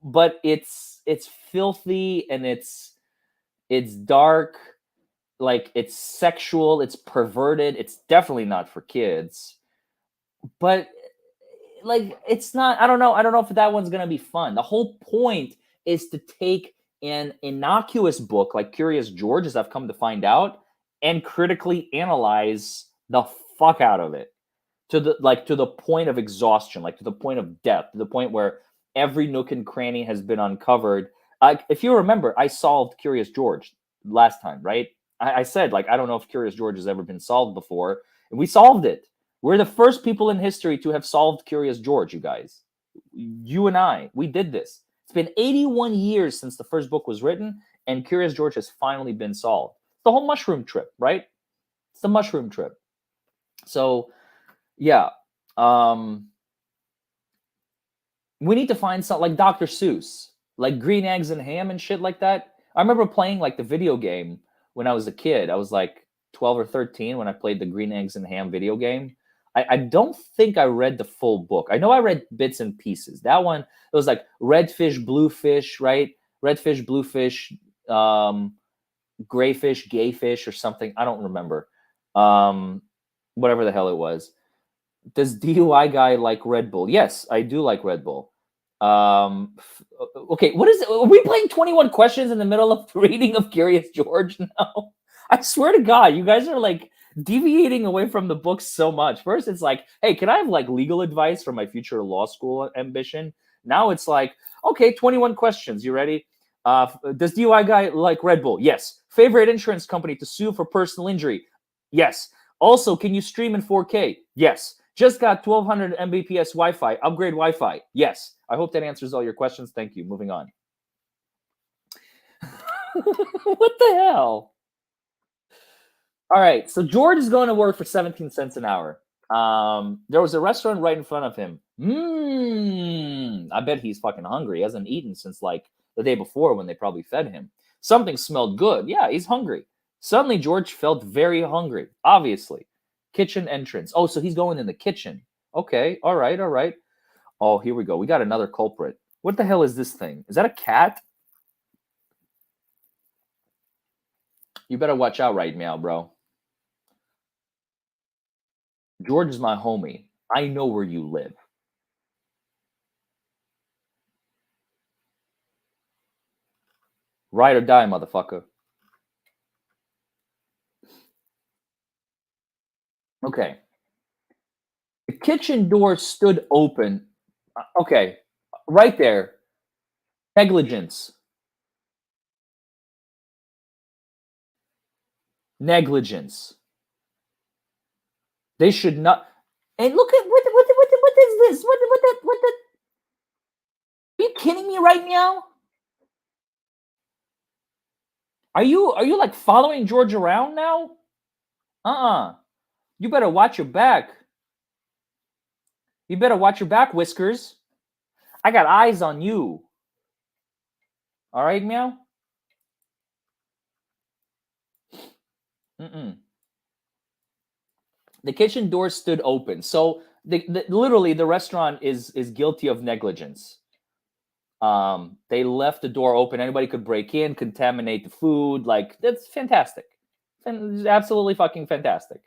but it's filthy and it's dark, like it's sexual, it's perverted, it's definitely not for kids. But like it's not, I don't know if that one's going to be fun. The whole point is to take an innocuous book like Curious George, as I've come to find out, and critically analyze the fuck out of it to the point of exhaustion, like to the point of death, to the point where every nook and cranny has been uncovered. If you remember, I solved Curious George last time, right? I said, like, I don't know if Curious George has ever been solved before, and we solved it. We're the first people in history to have solved Curious George, you guys. You and I, we did this. It's been 81 years since the first book was written, and Curious George has finally been solved. The whole mushroom trip, right? It's the mushroom trip. So, yeah. We need to find something like Dr. Seuss, like Green Eggs and Ham and shit like that. I remember playing like the video game when I was a kid. I was like 12 or 13 when I played the Green Eggs and Ham video game. I don't think I read the full book. I know I read bits and pieces. That one, it was like red fish, blue fish, right? Red fish, blue fish, gray fish, gay fish, or something. I don't remember. Whatever the hell it was. Does DUI guy like Red Bull? Yes, I do like Red Bull. Okay, what is it? Are we playing 21 questions in the middle of reading of Curious George now? I swear to God, you guys are like deviating away from the book so much. First, it's like, hey, can I have like legal advice for my future law school ambition? Now it's like, okay, 21 questions. You ready? Does DUI guy like Red Bull? Yes. Favorite insurance company to sue for personal injury? Yes. Also, can you stream in 4K? Yes. Just got 1200 Mbps Wi-Fi. Upgrade Wi-Fi. Yes. I hope that answers all your questions. Thank you. Moving on. What the hell? All right. So George is going to work for 17 cents an hour. There was a restaurant right in front of him. I bet he's fucking hungry. He hasn't eaten since like the day before when they probably fed him. Something smelled good. Yeah, he's hungry. Suddenly, George felt very hungry. Obviously. Kitchen entrance. Oh, so he's going in the kitchen. Okay. All right. All right. Oh, here we go. We got another culprit. What the hell is this thing? Is that a cat? You better watch out right now, bro. George is my homie. I know where you live. Ride or die, motherfucker. Okay. The kitchen door stood open. Okay. Right there. Negligence. Negligence. They should not. And look at what is this? What the? Are you kidding me right now? Are you like following George around now? You better watch your back. You better watch your back, Whiskers. I got eyes on you. All right, meow? Mm-mm. The kitchen door stood open. So literally the restaurant is guilty of negligence. They left the door open. Anybody could break in, contaminate the food. Like, that's fantastic. Absolutely fucking fantastic.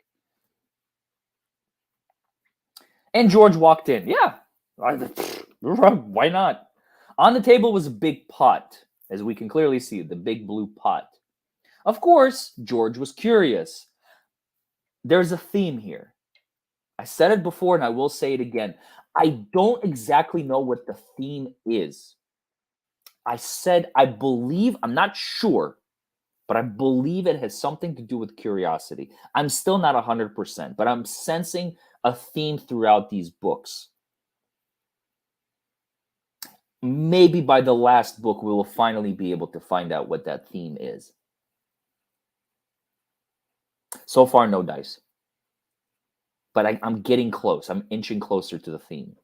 And George walked in. Yeah. Why not? On the table was a big pot, as we can clearly see, the big blue pot. Of course, George was curious. There's a theme here. I said it before and I will say it again. I don't exactly know what the theme is. I said, I believe, I'm not sure, but I believe it has something to do with curiosity. I'm still not 100%, but I'm sensing a theme throughout these books. Maybe by the last book, we will finally be able to find out what that theme is. So far, no dice. But I'm getting close. I'm inching closer to the theme.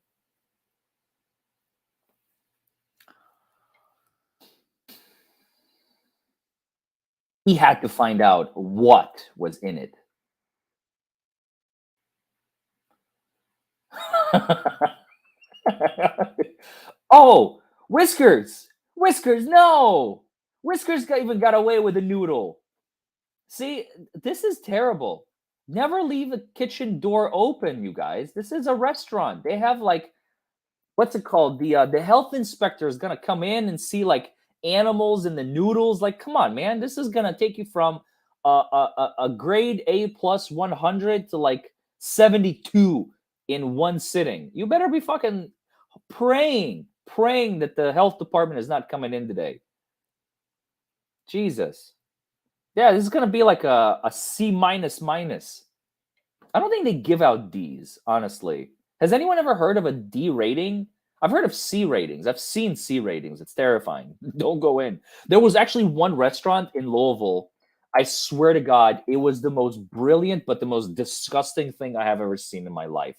He had to find out what was in it. Oh, Whiskers! Whiskers, no! Whiskers even got away with a noodle. See, this is terrible. Never leave a kitchen door open, you guys. This is a restaurant. They have like, what's it called? The health inspector is gonna come in and see like animals in the noodles. Like, come on, man. This is gonna take you from a grade A plus 100 to like 72 in one sitting. You better be fucking praying that the health department is not coming in today. Jesus. Yeah, this is gonna be like a C minus minus. I don't think they give out D's, honestly. Has anyone ever heard of a D rating? I've heard of C ratings. I've seen C ratings. It's terrifying. Don't go in. There was actually one restaurant in Louisville. I swear to God, it was the most brilliant but the most disgusting thing I have ever seen in my life.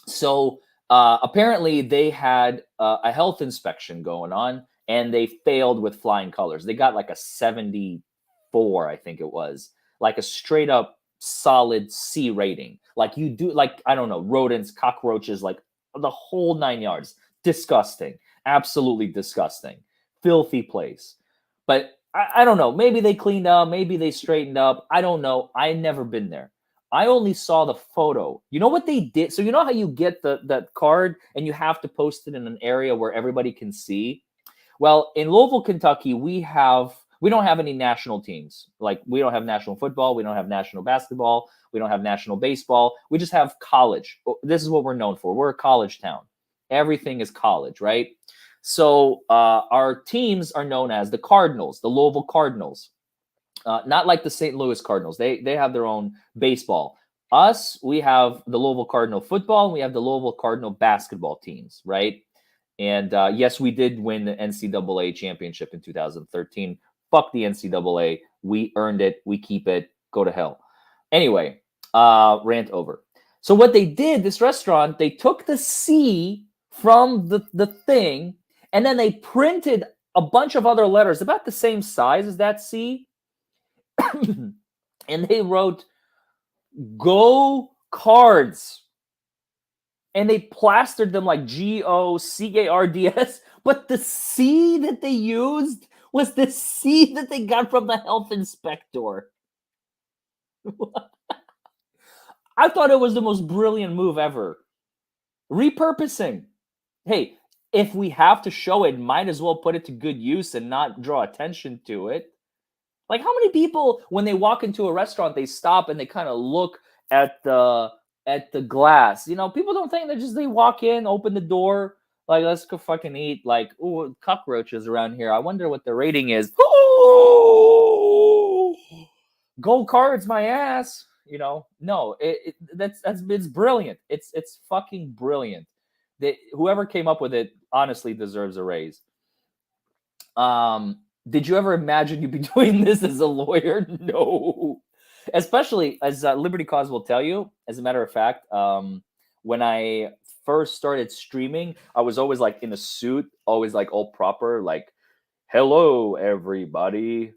So apparently, they had a health inspection going on, and they failed with flying colors. They got like a 74, I think it was, like a straight up solid C rating. Like you do, like I don't know, rodents, cockroaches, like the whole 9 yards. Disgusting, absolutely disgusting, filthy place. But I don't know. Maybe they cleaned up. Maybe they straightened up. I don't know. I never been there. I only saw the photo. You know what they did? So you know how you get that card and you have to post it in an area where everybody can see? Well, in Louisville, Kentucky, we don't have any national teams. Like we don't have national football, we don't have national basketball, we don't have national baseball. We just have college. This is what we're known for. We're a college town. Everything is college, right? So our teams are known as the Cardinals, the Louisville Cardinals. Not like the St. Louis Cardinals. They have their own baseball. Us, we have the Louisville Cardinal football, and we have the Louisville Cardinal basketball teams, right? And yes, we did win the NCAA championship in 2013. Fuck the NCAA. We earned it. We keep it. Go to hell. Anyway, rant over. So what they did, this restaurant, they took the C from the thing, and then they printed a bunch of other letters about the same size as that C. And they wrote "Go Cards," and they plastered them like GOCARDS. But the C that they used was the C that they got from the health inspector. I thought it was the most brilliant move ever. Repurposing. Hey, if we have to show it, might as well put it to good use and not draw attention to it. Like, how many people, when they walk into a restaurant, they stop and they kind of look at the glass? You know, people don't think they walk in, open the door, like, let's go fucking eat. Like, ooh, cockroaches around here. I wonder what the rating is. Ooh, gold cards, my ass. You know, no, that's it's brilliant. It's fucking brilliant. Whoever came up with it honestly deserves a raise. Did you ever imagine you'd be doing this as a lawyer? No. Especially as Liberty Cause will tell you, as a matter of fact, when I first started streaming, I was always like in a suit, always like all proper, like, hello, everybody,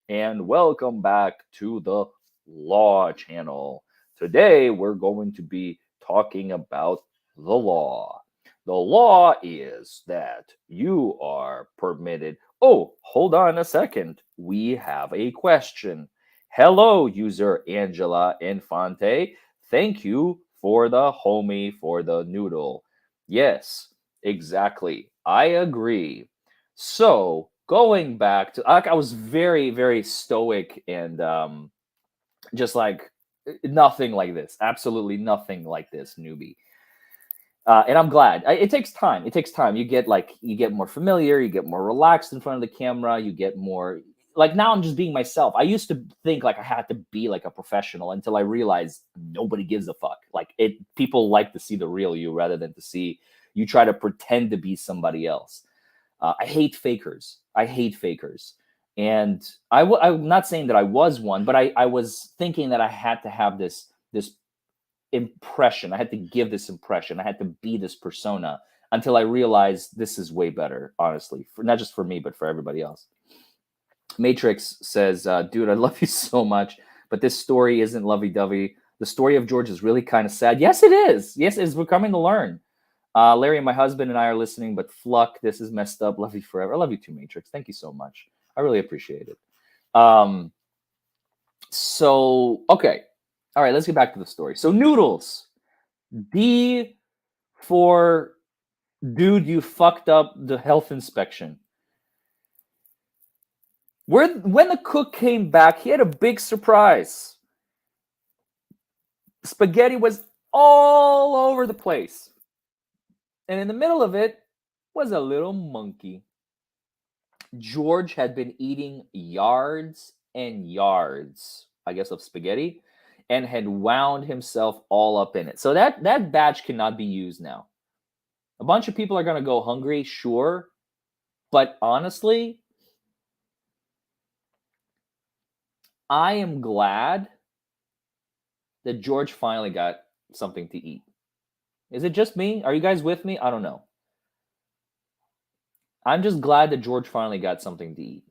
and welcome back to the Law Channel. Today, we're going to be talking about the law. The law is that you are permitted. Oh, hold on a second. We have a question. Hello, user Angela Infante. Thank you for the homie for the noodle. Yes, exactly. I agree. So, going back to, like, I was very, very stoic and just like nothing like this. Absolutely nothing like this, newbie. And I'm glad. It takes time. It takes time. You get more familiar. You get more relaxed in front of the camera. You get more like now. I'm just being myself. I used to think like I had to be like a professional until I realized nobody gives a fuck. Like it, people like to see the real you rather than to see you try to pretend to be somebody else. I hate fakers. I hate fakers. And I'm not saying that I was one, but I was thinking that I had to have this impression. I had to give this impression. I had to be this persona until I realized this is way better, honestly, for not just for me, but for everybody else. Matrix says, dude, I love you so much, but this story isn't lovey dovey. The story of George is really kind of sad. Yes, it is. Yes, it's we're coming to learn. Larry and my husband and I are listening, but Fluck, this is messed up. Love you forever. I love you too, Matrix. Thank you so much. I really appreciate it. Um, so, okay. All right, let's get back to the story. So, Noodles, D for dude, you fucked up the health inspection. When the cook came back, he had a big surprise. Spaghetti was all over the place. And in the middle of it was a little monkey. George had been eating yards and yards, I guess, of spaghetti and had wound himself all up in it. So that batch cannot be used now. A bunch of people are going to go hungry, sure. But honestly, I am glad that George finally got something to eat. Is it just me? Are you guys with me? I don't know. I'm just glad that George finally got something to eat.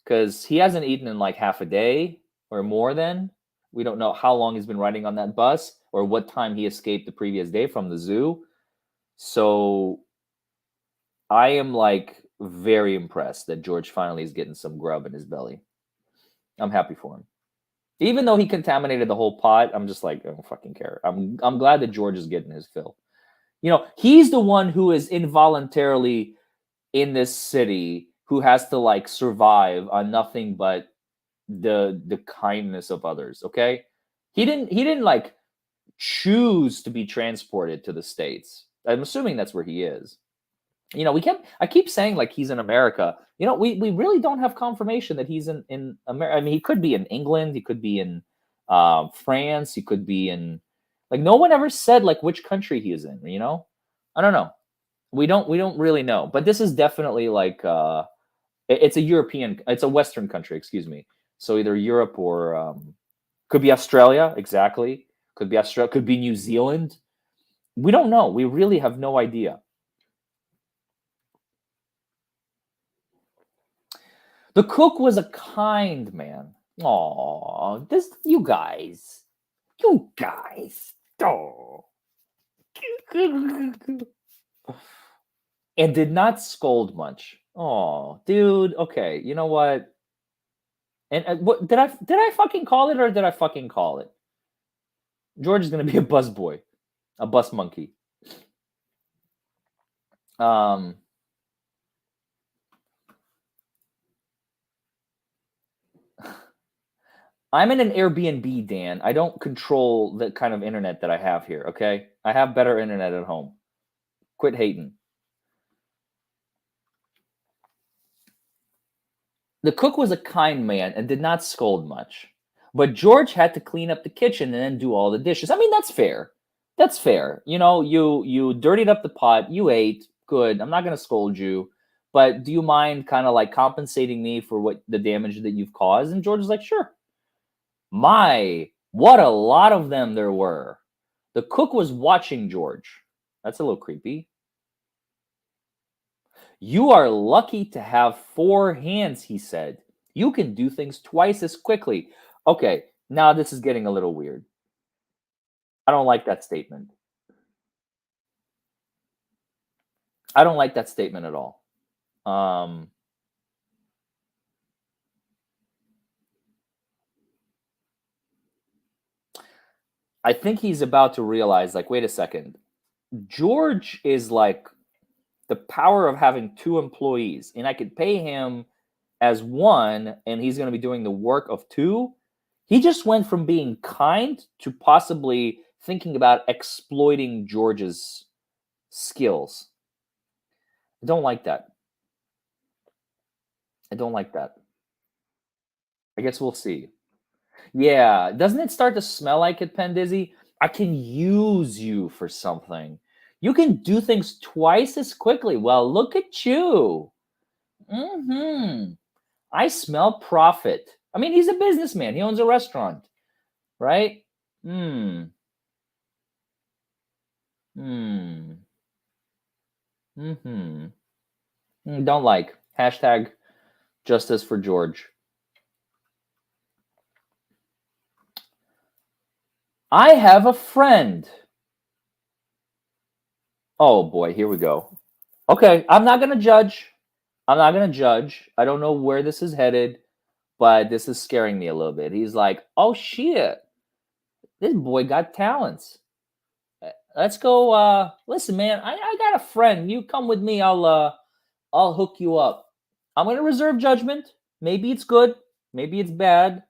Because he hasn't eaten in like half a day or more than. We don't know how long he's been riding on that bus or what time he escaped the previous day from the zoo. So I am like very impressed that George finally is getting some grub in his belly. I'm happy for him. Even though he contaminated the whole pot, I'm just like, I don't fucking care. I'm glad that George is getting his fill. You know, he's the one who is involuntarily in this city who has to like survive on nothing but the kindness of others. Okay, he didn't like choose to be transported to the States. I'm assuming that's where he is. You know, I keep saying like he's in America. You know, we really don't have confirmation that he's in America. I mean, he could be in England, he could be in France, he could be in like no one ever said like which country he is in, you know? I don't know. We don't really know. But this is definitely like it's a European, it's a Western country, excuse me. So either Europe or could be Australia, exactly. Could be Australia, could be New Zealand. We don't know. We really have no idea. The cook was a kind man. Oh, this you guys. You guys. Oh. And did not scold much. Oh, dude. Okay, you know what? And what did I fucking call it or did I fucking call it? George is gonna be a bus boy, a bus monkey. Um, I'm in an Airbnb, Dan. I don't control the kind of internet that I have here. Okay, I have better internet at home. Quit hating. The cook was a kind man and did not scold much. But George had to clean up the kitchen and then do all the dishes. I mean, that's fair. That's fair. You know, you dirtied up the pot, you ate, good. I'm not going to scold you, but do you mind kind of like compensating me for what the damage that you've caused? And George is like, "Sure." My, what a lot of them there were. The cook was watching George. That's a little creepy. You are lucky to have four hands, he said. You can do things twice as quickly. Okay, now this is getting a little weird. I don't like that statement. I don't like that statement at all. Um, I think he's about to realize, like, wait a second, George is like the power of having two employees, and I could pay him as one, and he's going to be doing the work of two. He just went from being kind to possibly thinking about exploiting George's skills. I don't like that. I don't like that. I guess we'll see. Yeah, doesn't it start to smell like it, Pendizzy? I can use you for something. You can do things twice as quickly. Well, look at you. Hmm. I smell profit. I mean, he's a businessman. He owns a restaurant, right? Hmm. Hmm. Hmm. Don't like. Hashtag justice for George. I have a friend. Oh boy, here we go. Okay, I'm not gonna judge. I'm not gonna judge. I don't know where this is headed, but this is scaring me a little bit. He's like, oh shit, this boy got talents. Let's go. Listen, man, I got a friend. You come with me. I'll hook you up. I'm gonna reserve judgment. Maybe it's good. Maybe it's bad.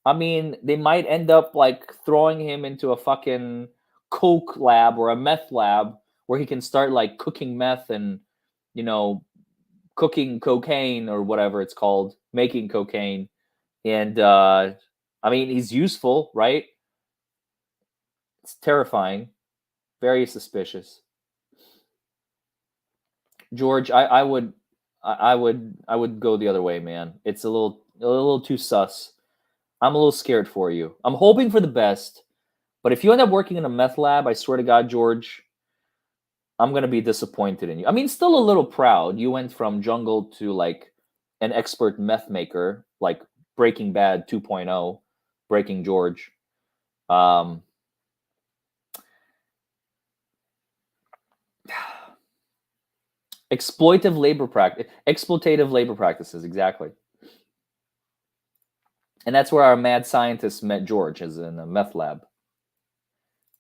I mean, they might end up like throwing him into a fucking coke lab or a meth lab where he can start like cooking meth and, you know, cooking cocaine or whatever it's called, making cocaine. And I mean, he's useful, right? It's terrifying, very suspicious. George, I would go the other way, man. It's a little too sus. I'm a little scared for you. I'm hoping for the best, but if you end up working in a meth lab, I swear to God, George, I'm gonna be disappointed in you. I mean, still a little proud. You went from jungle to like an expert meth maker, like Breaking Bad 2.0, Breaking George. Um, exploitative labor practices, exactly. And that's where our mad scientist met George, as in a meth lab.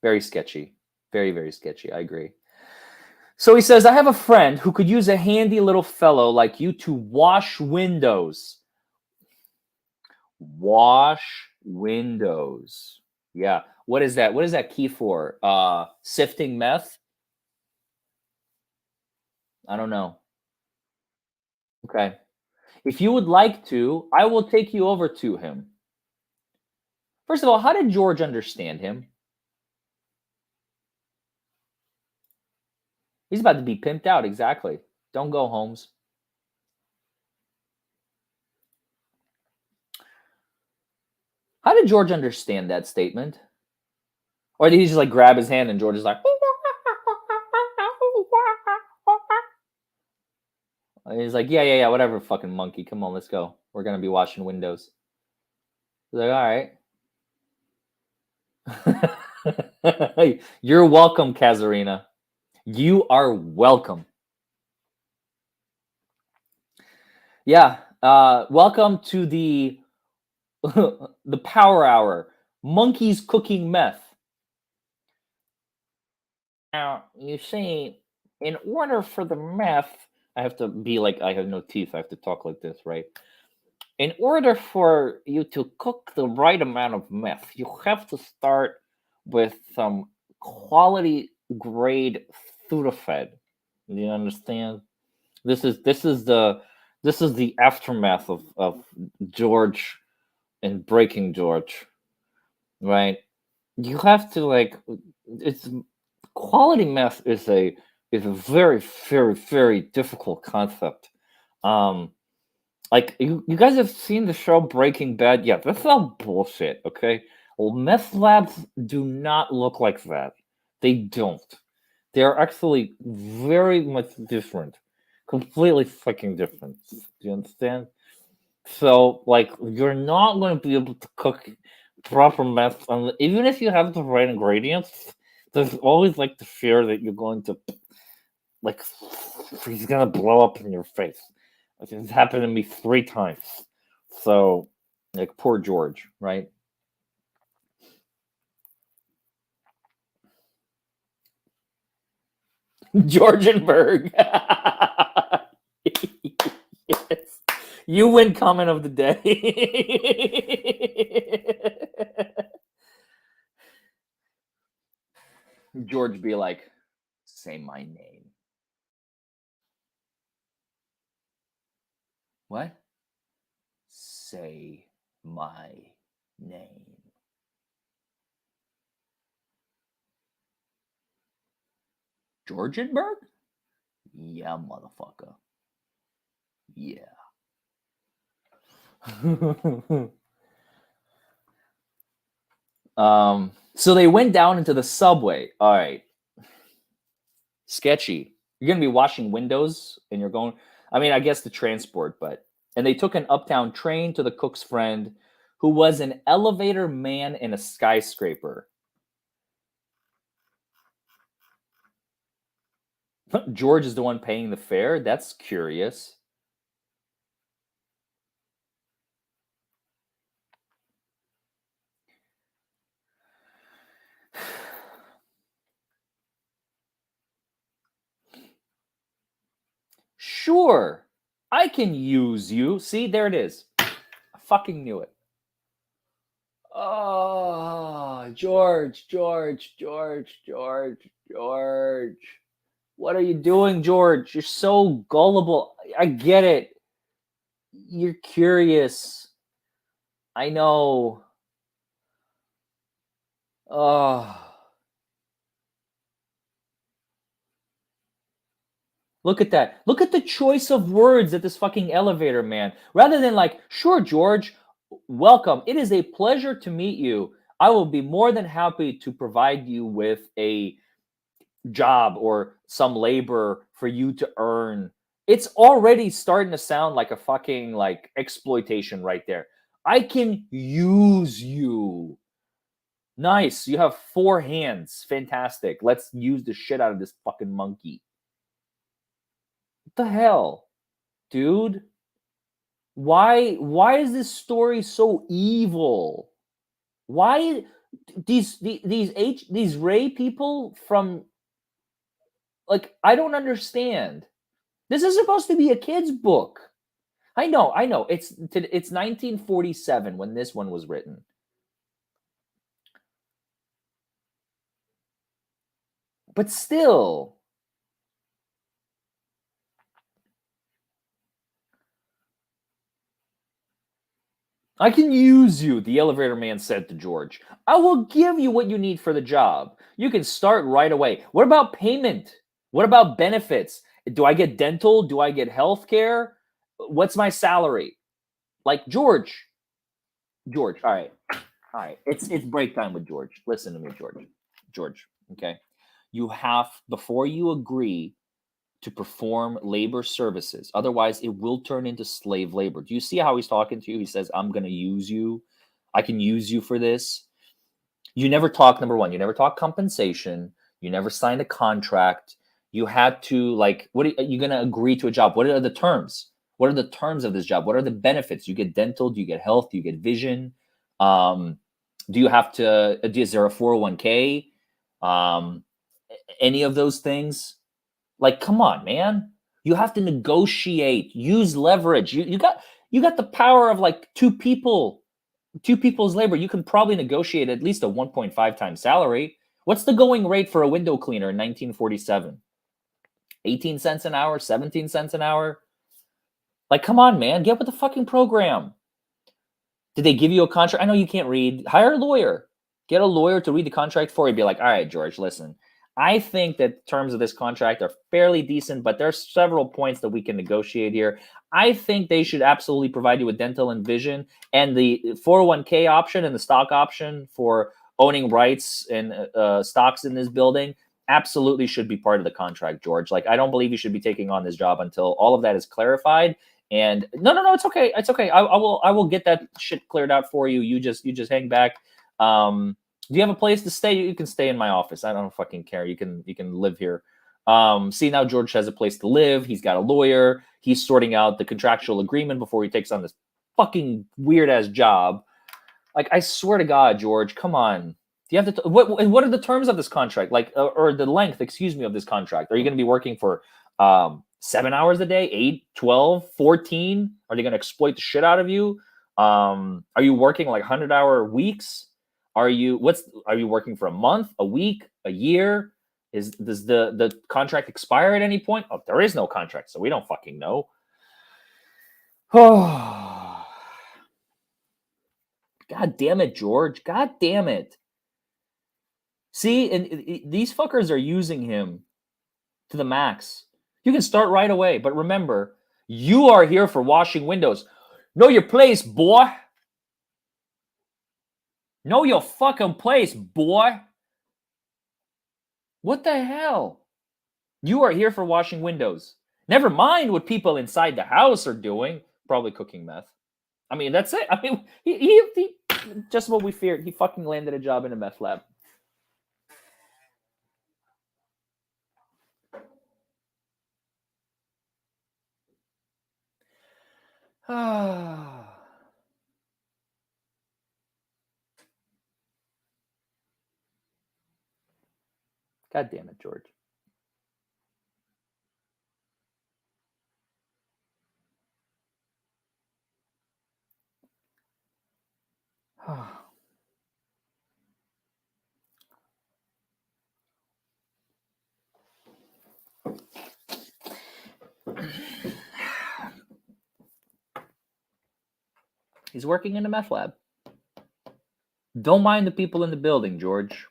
Very sketchy. Very, very sketchy. I agree. So he says, I have a friend who could use a handy little fellow like you to wash windows. Wash windows. Yeah. What is that? What is that key for? Sifting meth? I don't know. Okay. If you would like to, I will take you over to him. First of all, how did George understand him? He's about to be pimped out. Exactly. Don't go, Holmes. How did George understand that statement? Or did he just like grab his hand and George is like, and he's like, yeah, yeah, yeah, whatever, fucking monkey. Come on, let's go. We're gonna be washing windows. He's like, all right. You're welcome, Kazarina. You are welcome. Yeah. Welcome to the the power hour. Monkeys cooking meth. Now, you see, in order for the meth, I have to be like, I have no teeth. I have to talk like this, right? In order for you to cook the right amount of meth, you have to start with some quality grade Sudafed. Do you understand? This is the aftermath of George and Breaking George, right? You have to like it's quality meth is a very very very difficult concept. Um, like you guys have seen the show Breaking Bad? Yeah, that's all bullshit. Okay, well, meth labs do not look like that. They don't. They are actually very much different, completely fucking different. Do you understand? So, like, you're not going to be able to cook proper meth, even if you have the right ingredients. There's always like the fear that you're going to like he's gonna blow up in your face. Like, it's happened to me 3 times. So, like, poor George, right? Georgianberg. Yes. You win comment of the day. George be like, say my name. What? Say my name. Georgianberg? Yeah, motherfucker. Yeah. So they went down into the subway. All right. Sketchy. You're gonna be washing windows and you're going, I mean, I guess the transport, but and they took an uptown train to the cook's friend who was an elevator man in a skyscraper. George is the one paying the fare. That's curious. Sure, I can use you. See, there it is. I fucking knew it. Oh, George. What are you doing, George? You're so gullible. I get it. You're curious. I know. Oh. Look at that. Look at the choice of words at this fucking elevator, man. Rather than like, sure, George, welcome. It is a pleasure to meet you. I will be more than happy to provide you with a job or some labor for you to earn. It's already starting to sound like a fucking like exploitation right there. I can use you. Nice. You have 4 hands. Fantastic. Let's use the shit out of this fucking monkey. What the hell? Dude, why is this story so evil? Why these Ray people from, like, I don't understand. This is supposed to be a kid's book. I know. It's 1947 when this one was written. But still, I can use you, the elevator man said to George. I will give you what you need for the job. You can start right away. What about payment? What about benefits? Do I get dental? Do I get health care? What's my salary? Like, George, all right. All right. It's break time with George. Listen to me, George. George, okay? You have, before you agree to perform labor services. Otherwise, it will turn into slave labor. Do you see how he's talking to you? He says, I'm going to use you. I can use you for this. You never talk, number one, you never talk compensation. You never signed a contract. You had to, like, what are you going to agree to a job? What are the terms? What are the terms of this job? What are the benefits? You get dental, do you get health, do you get vision? Do you have to, is there a 401k? Any of those things? Like, come on, man. You have to negotiate, use leverage. You got the power of like two people's labor. You can probably negotiate at least a 1.5 times salary. What's the going rate for a window cleaner in 1947? 18 cents an hour, 17 cents an hour? Like, come on, man. Get with the fucking program. Did they give you a contract? I know you can't read. Hire a lawyer. Get a lawyer to read the contract for you. Be like, all right, George, listen. I think that terms of this contract are fairly decent, but there's several points that we can negotiate here. I think they should absolutely provide you with dental and vision, and the 401k option and the stock option for owning rights and stocks in this building absolutely should be part of the contract, George. Like, I don't believe you should be taking on this job until all of that is clarified. And no, it's okay. It's okay. I will get that shit cleared out for you. You just hang back. Do you have a place to stay? You can stay in my office. I don't fucking care. You can live here. See, now George has a place to live. He's got a lawyer. He's sorting out the contractual agreement before he takes on this fucking weird ass job. Like, I swear to God, George, come on. Do you have to? What are the terms of this contract? Like, or the length, excuse me, of this contract? Are you going to be working for 7 hours a day, 8, 12, 14? Are they going to exploit the shit out of you? Are you working like 100-hour weeks? Are you working for a month, a week, a year? Does the contract expire at any point? Oh, there is no contract, so we don't fucking know. Oh, God damn it, George. God damn it. See, and these fuckers are using him to the max. You can start right away, but remember, you are here for washing windows. Know your place, boy. Know your fucking place, boy. What the hell? You are here for washing windows. Never mind what people inside the house are doing. Probably cooking meth. I mean, that's it. I mean, he just what we feared. He fucking landed a job in a meth lab. God damn it, George. He's working in a meth lab. Don't mind the people in the building, George.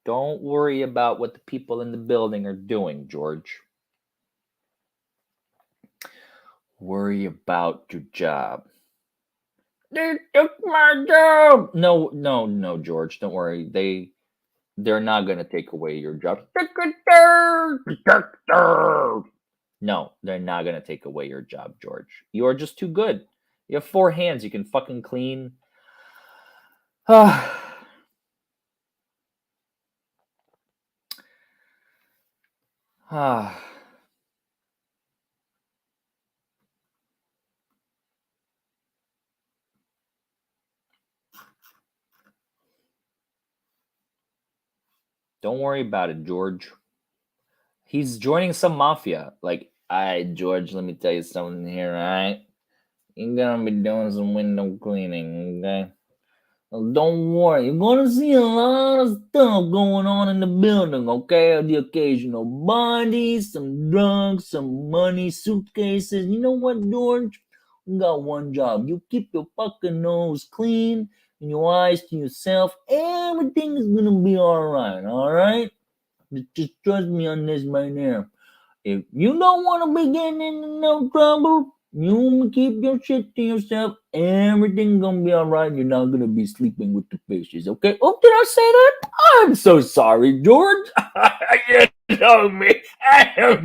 Don't worry about what the people in the building are doing, George. Worry about your job. They took my job. No, George. Don't worry. They're not gonna take away your job. No, they're not gonna take away your job, George. You are just too good. You have 4 hands. You can fucking clean. Don't worry about it, George. He's joining some mafia. Like, George, let me tell you something here, all right? You're gonna be doing some window cleaning, okay? Well, don't worry, you're gonna see a lot of stuff going on in the building, okay? The occasional bodies, some drugs, some money, suitcases. You know what, George? You got one job. You keep your fucking nose clean and your eyes to yourself. Everything is gonna be all right? Just trust me on this right here. If you don't want to be getting into no trouble, you keep your shit to yourself. Everything's gonna be all right. You're not gonna be sleeping with the fishes, okay? Oh, did I say that? I'm so sorry, George. You know me. I am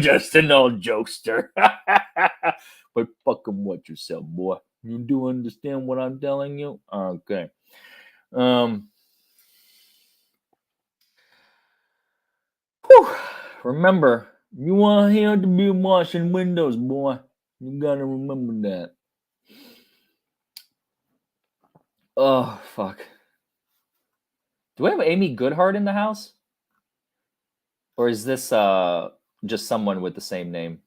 just an old jokester. But fucking watch yourself, boy. You do understand what I'm telling you? Okay. Um. Whew. Remember, you are here to be washing windows, boy. You gotta remember that. Oh, fuck. Do we have Amy Goodhart in the house? Or is this just someone with the same name?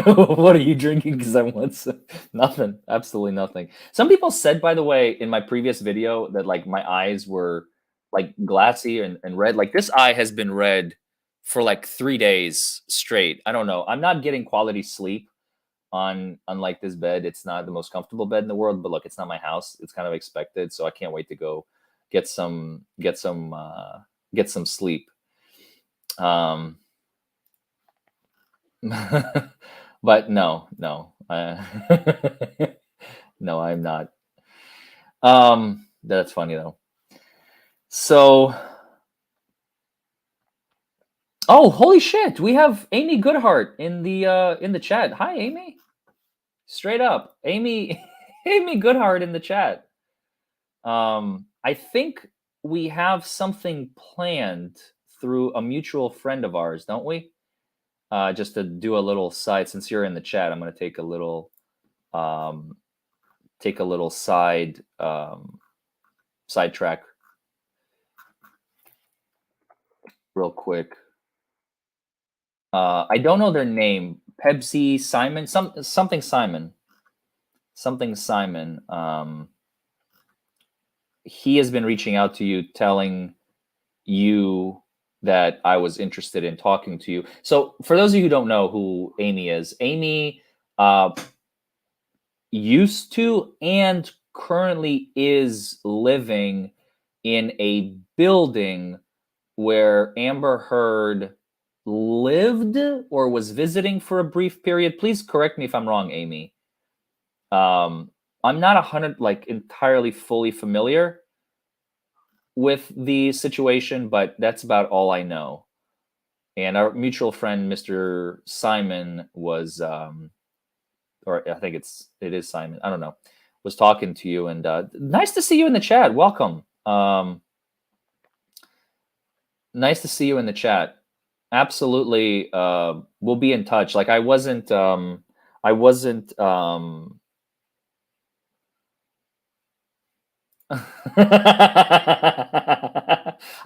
What are you drinking? Because I want some. Nothing. Absolutely nothing. Some people said, by the way, in my previous video that like my eyes were like glassy and red. Like this eye has been red for like 3 days straight. I don't know. I'm not getting quality sleep on unlike this bed. It's not the most comfortable bed in the world, but look, it's not my house. It's kind of expected, so I can't wait to go get some sleep. Um, but no, no, I'm not. That's funny though. So, oh, holy shit, we have Amy Goodhart in the chat. Hi, Amy. Straight up, Amy, Amy Goodhart in the chat. I think we have something planned through a mutual friend of ours, don't we? Just to do a little side, since you're in the chat, I'm going to um, take a little sidetrack real quick. I don't know their name. Pepsi Simon, something Simon, something Simon. He has been reaching out to you, telling you that I was interested in talking to you. So, for those of you who don't know who Amy is, Amy uh, used to and currently is living in a building where Amber Heard lived or was visiting for a brief period. Please correct me if I'm wrong, Amy. I'm not 100 like entirely fully familiar with the situation, but that's about all I know. And our mutual friend, Mr. Simon, was, or I think it is Simon. I don't know. Was talking to you, and nice to see you in the chat. Welcome. Nice to see you in the chat. Absolutely. We'll be in touch. Like I wasn't. I wasn't. I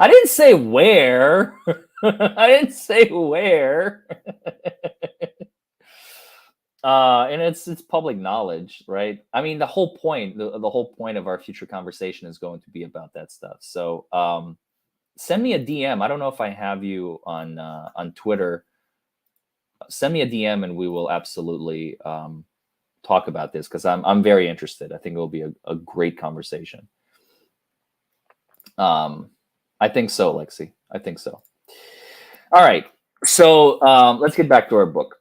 didn't say where. I didn't say where. And it's public knowledge, right? I mean, the whole point, the whole point of our future conversation is going to be about that stuff. So, send me a DM. I don't know if I have you on Twitter. Send me a DM, and we will absolutely talk about this because I'm very interested. I think it will be a great conversation. I think so, Lexi. I think so. All right. So let's get back to our book.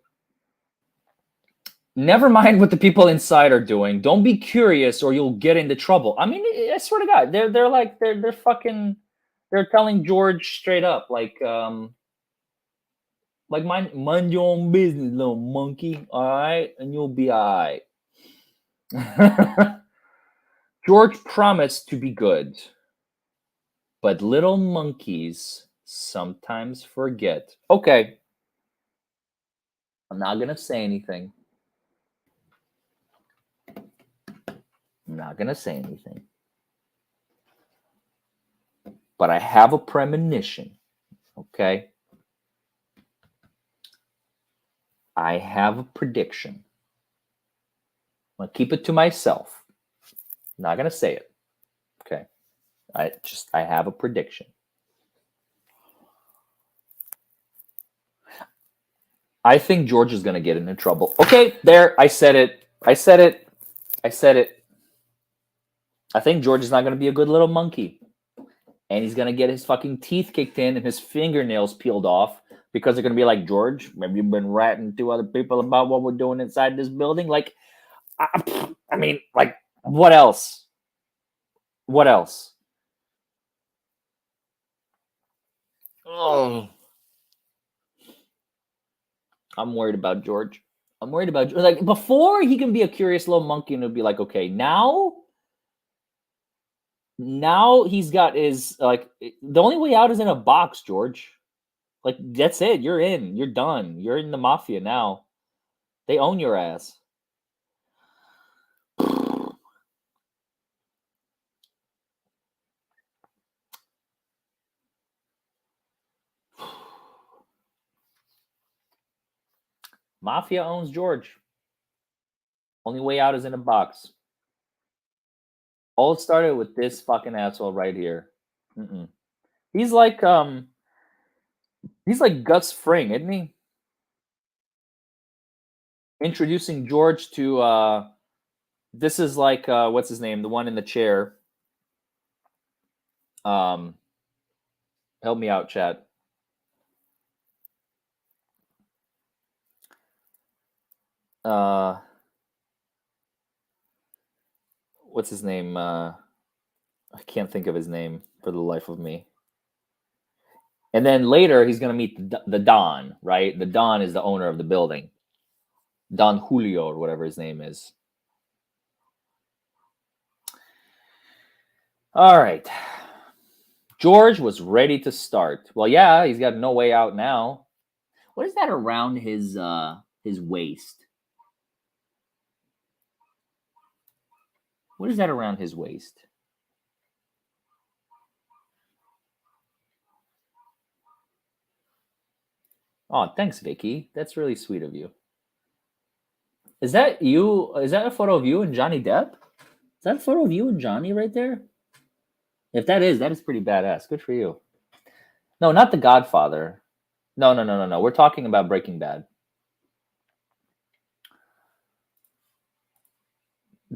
Never mind what the people inside are doing. Don't be curious, or you'll get into trouble. I mean, I swear to God, they're fucking they're telling George straight up, like mind your own business, little monkey. All right, and you'll be all right. George promised to be good, but little monkeys sometimes forget. Okay, I'm not gonna say anything. I'm not gonna say anything. But I have a premonition. Okay. I have a prediction. I'm gonna keep it to myself. I'm not gonna say it. Okay. I have a prediction. I think George is gonna get into trouble. Okay, there, I said it. I said it. I said it. I think George is not gonna be a good little monkey. And he's gonna get his fucking teeth kicked in and his fingernails peeled off because they're gonna be like, George, have you been ratting to other people about what we're doing inside this building? Like, I mean, like, what else? What else? Oh, I'm worried about George. I'm worried about like before he can be a curious little monkey and it'll be like, okay, now he's got his like the only way out is in a box, George. Like that's it. You're in. You're done. You're in the mafia now. They own your ass. Mafia owns George. Only way out is in a box. All it started with this fucking asshole right here. Mm-mm. He's like Gus Fring, isn't he? Introducing George to this is like what's his name? The one in the chair. Help me out, chat. What's his name? I can't think of his name for the life of me. And then later he's gonna meet the Don, right? The Don is the owner of the building, Don Julio or whatever his name is. All right. George was ready to start. Well, yeah, he's got no way out now. What is that around his waist? What is that around his waist? Oh, thanks, Vicky. That's really sweet of you. Is that you? Is that a photo of you and Johnny Depp? Is that a photo of you and Johnny right there? If that is pretty badass. Good for you. No, not The Godfather. No, no, no, no, no. We're talking about Breaking Bad.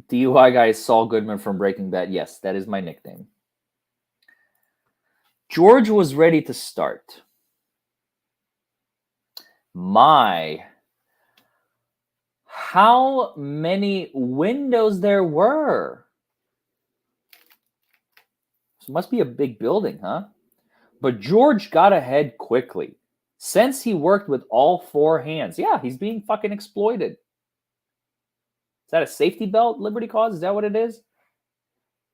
DUI guy is Saul Goodman from Breaking Bad. Yes, that is my nickname. George was ready to start. My, how many windows there were? This must be a big building, huh? But George got ahead quickly. Since he worked with all four hands. Yeah, he's being fucking exploited. Is that a safety belt, Liberty Cause? Is that what it is?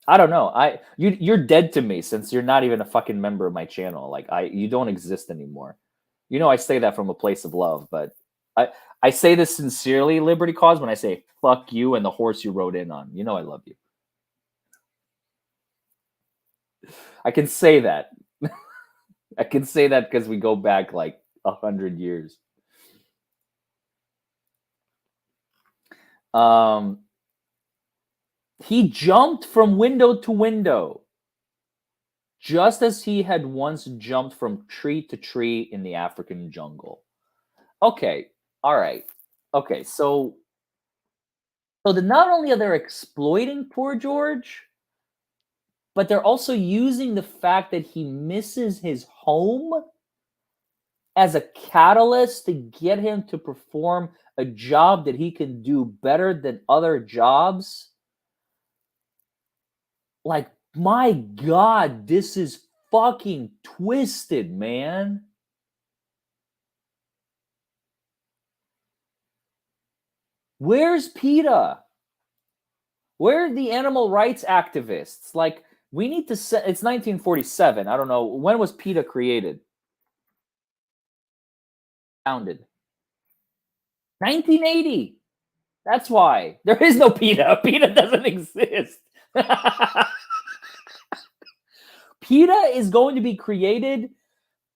I don't know. You're dead to me since you're not even a fucking member of my channel. Like you don't exist anymore. You know I say that from a place of love, but I say this sincerely, Liberty Cause, when I say fuck you and the horse you rode in on. You know I love you. I can say that. I can say that because we go back like 100 years. He jumped from window to window, just as he had once jumped from tree to tree in the African jungle. Okay, all right. Okay, so not only are they exploiting poor George, but they're also using the fact that he misses his home as a catalyst to get him to perform a job that he can do better than other jobs. Like, my God, this is fucking twisted, man. Where's PETA? Where are the animal rights activists? Like, we need to set. It's 1947. I don't know. When was PETA created? Founded. 1980. That's why. There is no PETA. PETA doesn't exist. PETA is going to be created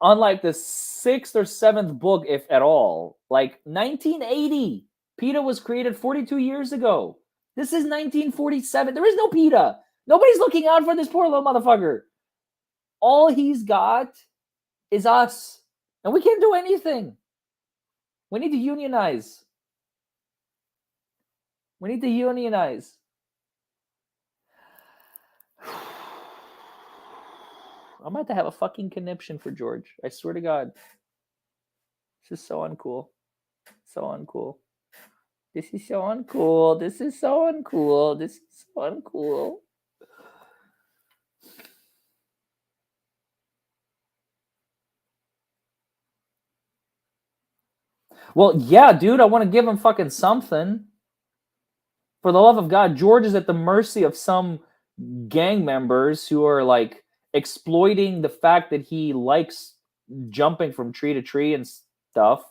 on like the 6th or 7th book, if at all. Like 1980. PETA was created 42 years ago. This is 1947. There is no PETA. Nobody's looking out for this poor little motherfucker. All he's got is us. And we can't do anything. We need to unionize. We need to unionize. I'm about to have a fucking conniption for George. I swear to God. This is so uncool. So uncool. This is so uncool. This is so uncool. This is so uncool. Well, yeah, dude, I want to give him fucking something. For the love of God, George is at the mercy of some gang members who are like exploiting the fact that he likes jumping from tree to tree and stuff.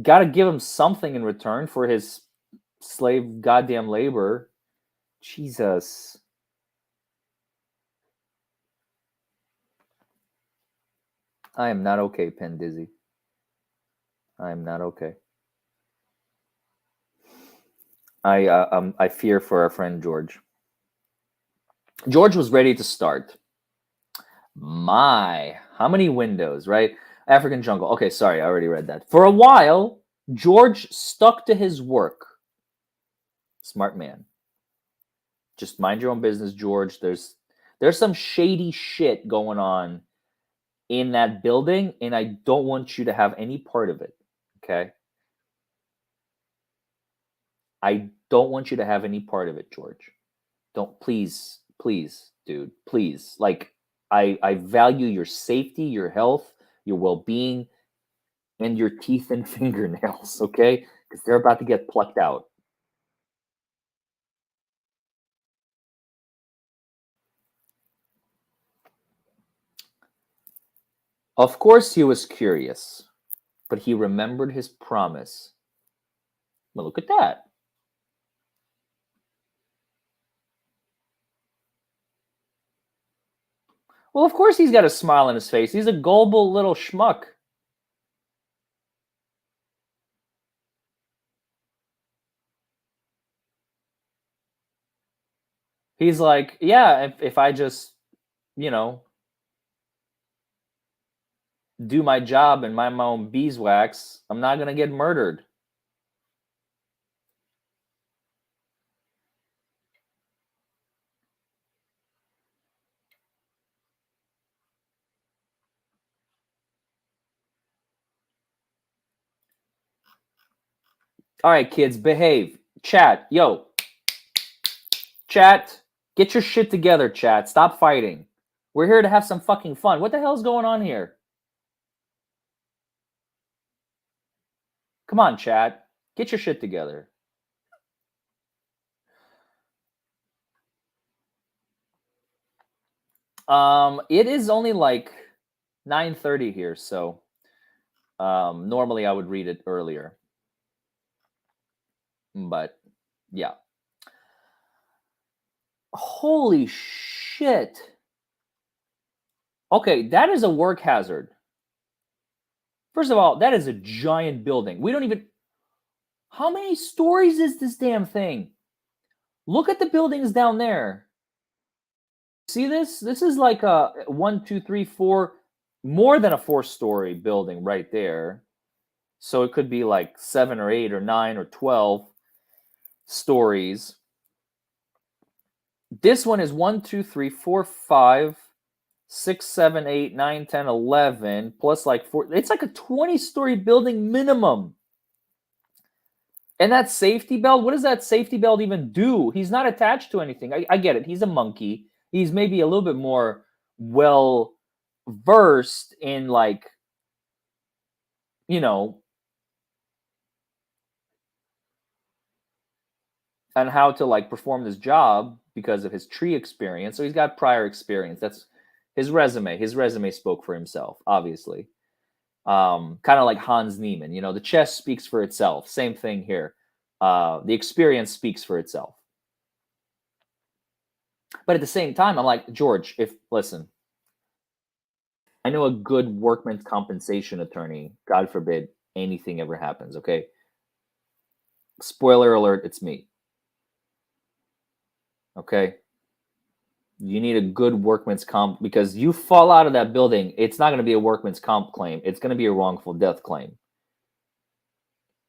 Got to give him something in return for his slave goddamn labor. Jesus. I am not okay, Pen Dizzy. I am not okay. I fear for our friend George. George was ready to start. How many windows, right? African jungle. Okay, sorry, I already read that. For a while, George stuck to his work. Smart man. Just mind your own business, George. There's some shady shit going on in that building, and I don't want you to have any part of it. Okay? I don't want you to have any part of it, George. Don't, please, dude, please. Like, I value your safety, your health, your well-being, and your teeth and fingernails, okay? Because they're about to get plucked out. Of course he was curious, but he remembered his promise. Well, look at that. Well, of course he's got a smile on his face. He's a gullible little schmuck. He's like, yeah, if I just, you know, do my job and mind my own beeswax, I'm not gonna get murdered. All right, kids, behave. Chat, yo, chat, get your shit together, chat. Stop fighting. We're here to have some fucking fun. What the hell's going on here? Come on, chat. Get your shit together. It is only like 9:30 here, so normally I would read it earlier. But yeah. Holy shit. Okay, that is a work hazard. First of all, that is a giant building. We don't even. How many stories is this damn thing? Look at the buildings down there. See this? This is like a 1, 2, 3, 4, more than a 4-story building right there. So it could be like 7 or 8 or 9 or 12 stories. This one is 1, 2, 3, 4, 5, 6, 7, 8, 9, 10, 11 plus like 4. It's like a 20-story building minimum. And that safety belt, what does that safety belt even do? He's not attached to anything. I get it. He's a monkey. He's maybe a little bit more well versed in, like, you know, on how to like perform this job because of his tree experience. So he's got prior experience. That's his resume. His resume spoke for himself, obviously. Kind of like Hans Niemann. The chess speaks for itself. Same thing here. The experience speaks for itself. But at the same time, I'm like, George, listen, I know a good workman's compensation attorney. God forbid anything ever happens. Okay. Spoiler alert, it's me. Okay. You need a good workman's comp, because you fall out of that building. It's not going to be a workman's comp claim. It's going to be a wrongful death claim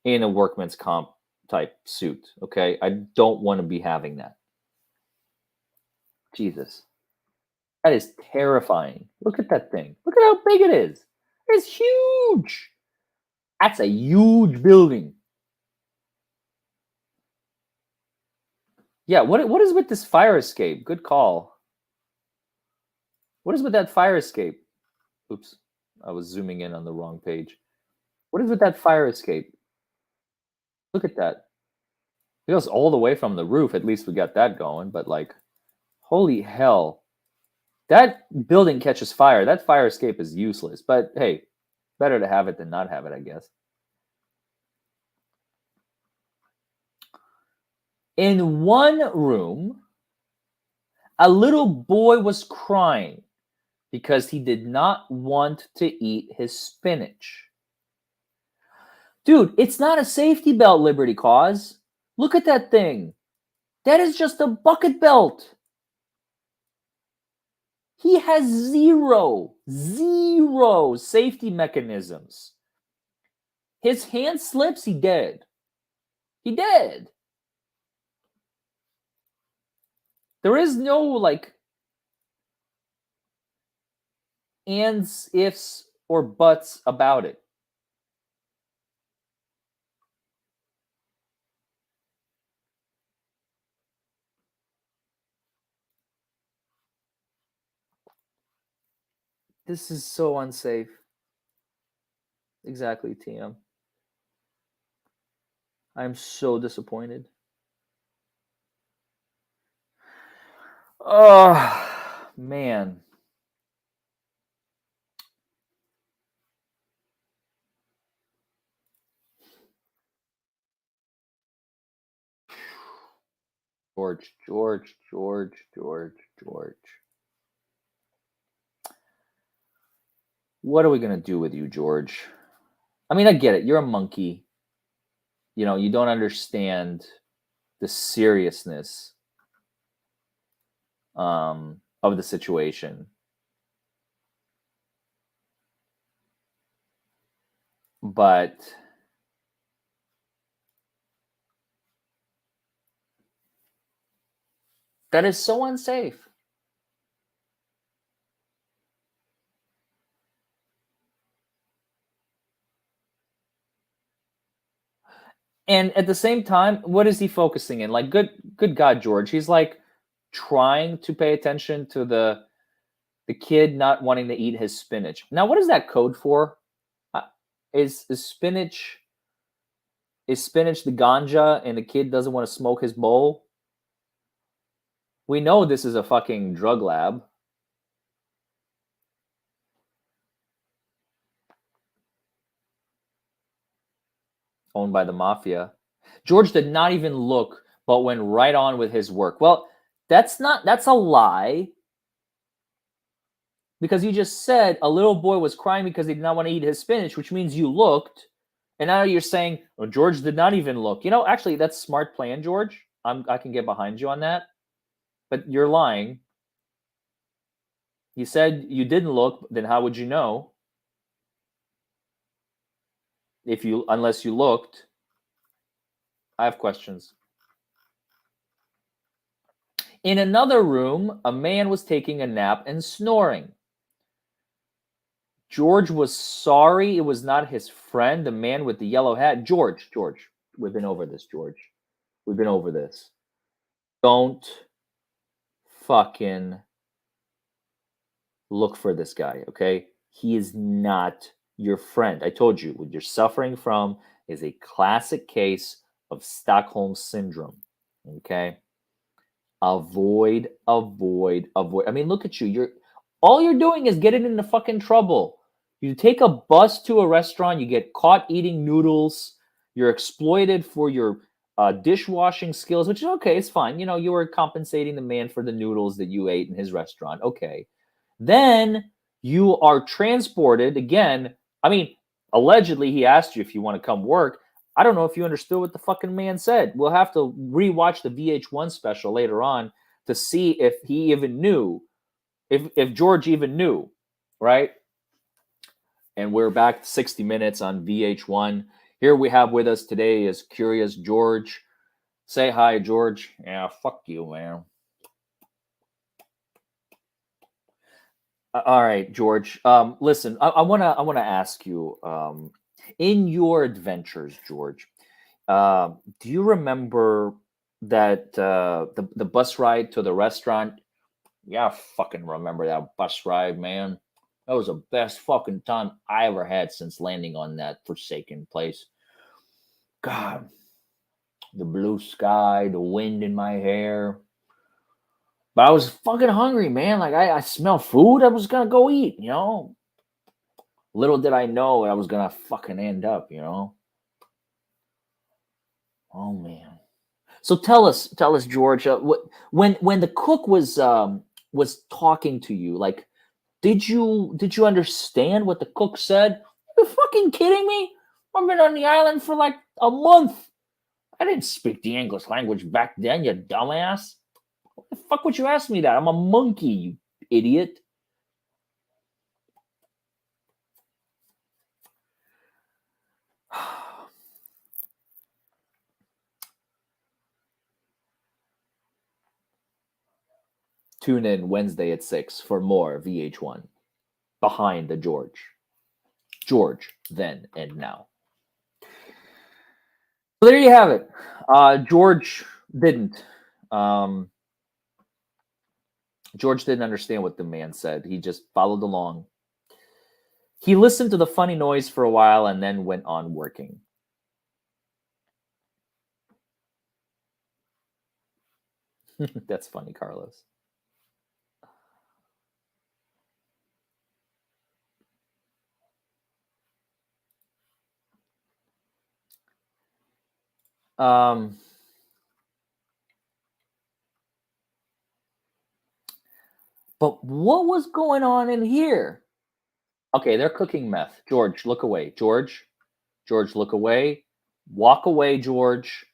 in a workman's comp type suit. Okay. I don't want to be having that. Jesus. That is terrifying. Look at that thing. Look at how big it is. It's huge. That's a huge building. Yeah, what is with this fire escape? Good call. What is with that fire escape? Oops, I was zooming in on the wrong page. What is with that fire escape? Look at that. It goes all the way from the roof. At least we got that going. But like, holy hell. That building catches fire. That fire escape is useless. But hey, better to have it than not have it, I guess. In one room, a little boy was crying because he did not want to eat his spinach. Dude, it's not a safety belt, Liberty Cause. Look at that thing. That is just a bucket belt. He has zero safety mechanisms. His hand slips, he dead. He dead. There is no like ands, ifs, or buts about it. This is so unsafe. Exactly, TM. I'm so disappointed. Oh, man. George, George, George, George, George. What are we gonna do with you, George? I mean, I get it. You're a monkey. You know, you don't understand the seriousness of the situation. But that is so unsafe. And at the same time, what is he focusing in? Like, good God, George. He's like trying to pay attention to the kid not wanting to eat his spinach. Now, what is that code for? Uh, is spinach the ganja and the kid doesn't want to smoke his bowl? We know this is a fucking drug lab owned by the mafia. George did not even look, but went right on with his work. Well, that's a lie because you just said a little boy was crying because he did not want to eat his spinach, which means you looked, and now you're saying, well, George did not even look. You know, actually, that's smart plan, George. I can get behind you on that, but you're lying. You said you didn't look, then how would you know if you unless you looked? I have questions. In another room, a man was taking a nap and snoring. George was sorry it was not his friend, the man with the yellow hat. George, we've been over this, George. We've been over this. Don't fucking look for this guy, okay? He is not your friend. I told you, what you're suffering from is a classic case of Stockholm syndrome, okay? Avoid, avoid, avoid. I mean, look at you. You're all you're doing is getting into fucking trouble. You take a bus to a restaurant, you get caught eating noodles, you're exploited for your dishwashing skills, which is okay, it's fine. You know, you were compensating the man for the noodles that you ate in his restaurant. Okay. Then you are transported again. I mean, allegedly, he asked you if you want to come work. I don't know if you understood what the fucking man said. We'll have to rewatch the VH1 special later on to see if he even knew, if George even knew, right? And we're back to 60 Minutes on VH1. Here we have with us today is Curious George. Say hi, George. Yeah, fuck you, man. All right, George. Listen, I wanna ask you. In your adventures, George, do you remember that the bus ride to the restaurant? Yeah, I fucking remember that bus ride, man. That was the best fucking time I ever had since landing on that forsaken place. God, the blue sky, the wind in my hair. But I was fucking hungry, man. Like I smell food. I was gonna go eat, you know. Little did I know I was gonna fucking end up, you know. Oh man. So tell us, George. When the cook was talking to you, like, did you understand what the cook said? Are you fucking kidding me? I've been on the island for like a month. I didn't speak the English language back then, you dumbass. What the fuck would you ask me that? I'm a monkey, you idiot. Tune in Wednesday at 6 for more VH1 Behind the George. George, then and now. So there you have it. George didn't. Um, George didn't understand what the man said. He just followed along. He listened to the funny noise for a while and then went on working. That's funny, Carlos. Um, But what was going on in here? Okay, they're cooking meth. George, look away. George, look away. Walk away, George.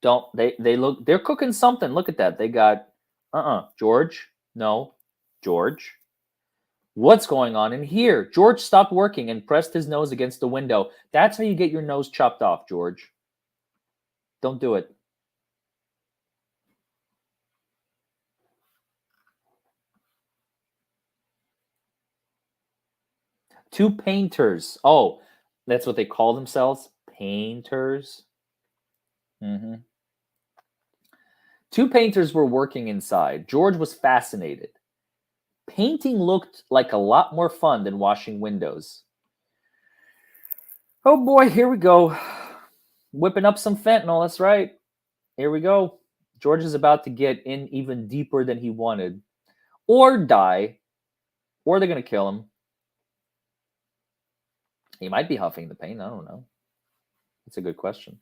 Don't they look they're cooking something. Look at that. They got George. No. George. What's going on in here? George stopped working and pressed his nose against the window. That's how you get your nose chopped off, George. Don't do it. Two painters. Oh, that's what they call themselves? Painters. Mhm. Two painters were working inside. George was fascinated. Painting looked like a lot more fun than washing windows. Oh boy, here we go. Whipping up some fentanyl, that's right. Here we go. George is about to get in even deeper than he wanted. Or die. Or they're going to kill him. He might be huffing the paint. I don't know. That's a good question.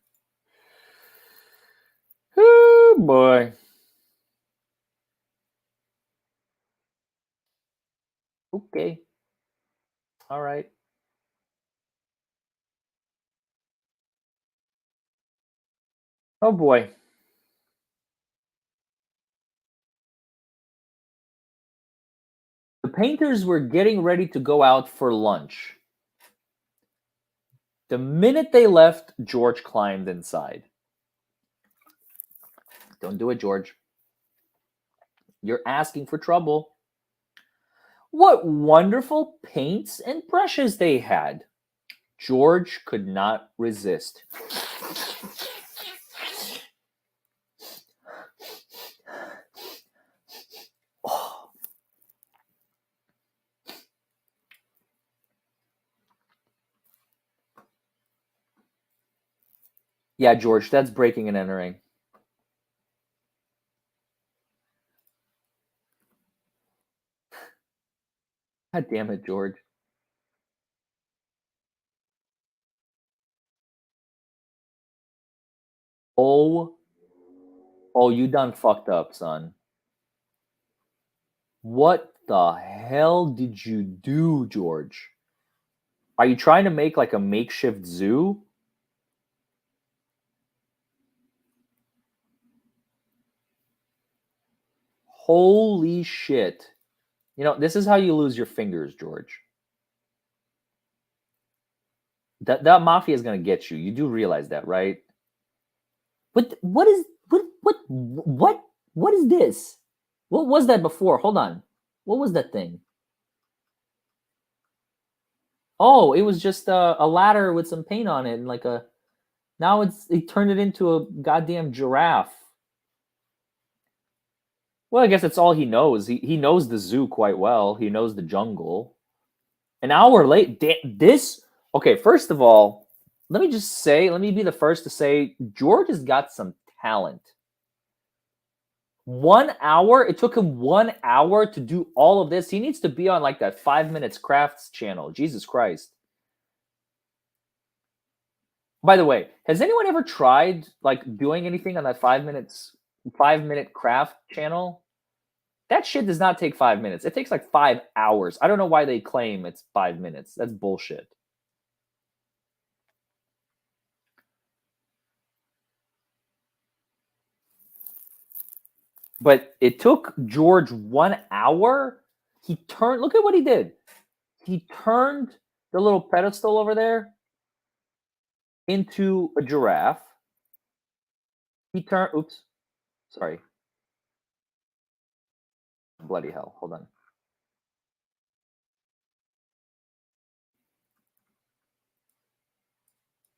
Oh boy. Okay. All right. Oh boy. The painters were getting ready to go out for lunch. The minute they left, George climbed inside. Don't do it, George. You're asking for trouble. What wonderful paints and brushes they had. George could not resist. Oh. Yeah, George, that's breaking and entering. God damn it, George. Oh, oh, you done fucked up, son. What the hell did you do, George? Are you trying to make like a makeshift zoo? Holy shit. You know, this is how you lose your fingers, George. That mafia is gonna get you. You do realize that, right? What is what is this? What was that before? Hold on. What was that thing? Oh, it was just a ladder with some paint on it and like a now it turned it into a goddamn giraffe. Well, I guess that's all he knows. He knows the zoo quite well. He knows the jungle. An hour late. This okay. First of all, let me just say. Let me be the first to say George has got some talent. 1 hour. It took him 1 hour to do all of this. He needs to be on like that 5 minutes crafts channel. Jesus Christ. By the way, has anyone ever tried like doing anything on that 5 minute craft channel? That shit does not take 5 minutes. It takes like 5 hours. I don't know why they claim it's 5 minutes. That's bullshit. But it took George 1 hour. He turned, look at what he did. He turned the little pedestal over there into a giraffe. He turned, oops, sorry. Bloody hell. Hold on.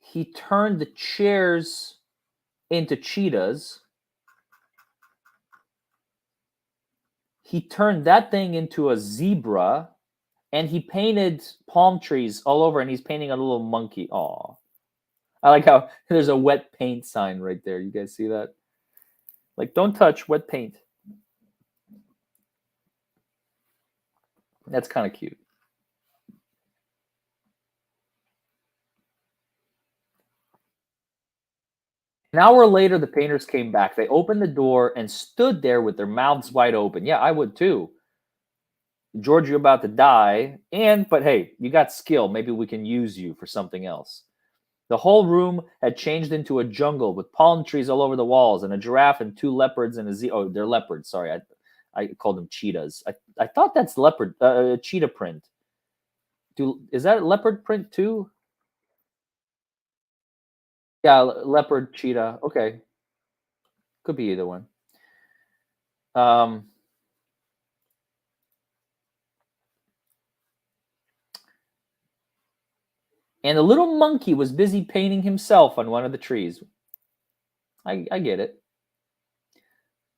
He turned the chairs into cheetahs. He turned that thing into a zebra, and he painted palm trees all over, and he's painting a little monkey. Aw. I like how there's a wet paint sign right there. You guys see that? Like, don't touch wet paint. That's kind of cute. An hour later, the painters came back. They opened the door and stood there with their mouths wide open. Yeah, I would too. George, you're about to die. But hey, you got skill. Maybe we can use you for something else. The whole room had changed into a jungle with palm trees all over the walls and a giraffe and two leopards and a zebra. Oh, they're leopards. Sorry. I called them cheetahs. I thought that's leopard, cheetah print. Is that leopard print too? Yeah, leopard, cheetah. Okay. Could be either one. Um, and the little monkey was busy painting himself on one of the trees. I get it.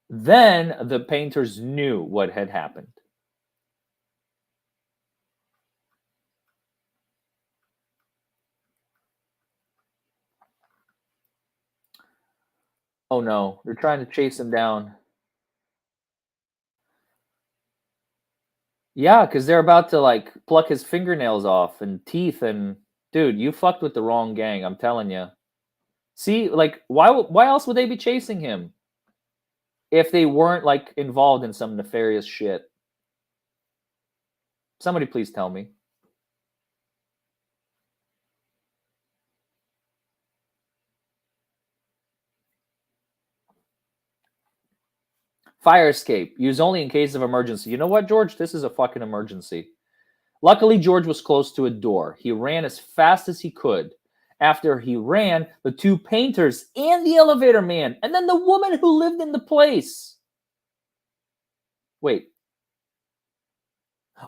Then the painters knew what had happened. Oh no, they're trying to chase him down. Yeah, because they're about to like pluck his fingernails off and teeth and dude, you fucked with the wrong gang. I'm telling you. See, like, why else would they be chasing him if they weren't like involved in some nefarious shit? Somebody please tell me. Fire escape. Use only in case of emergency. You know what, George? This is a fucking emergency. Luckily, George was close to a door. He ran as fast as he could. After he ran, the two painters and the elevator man, and then the woman who lived in the place. Wait.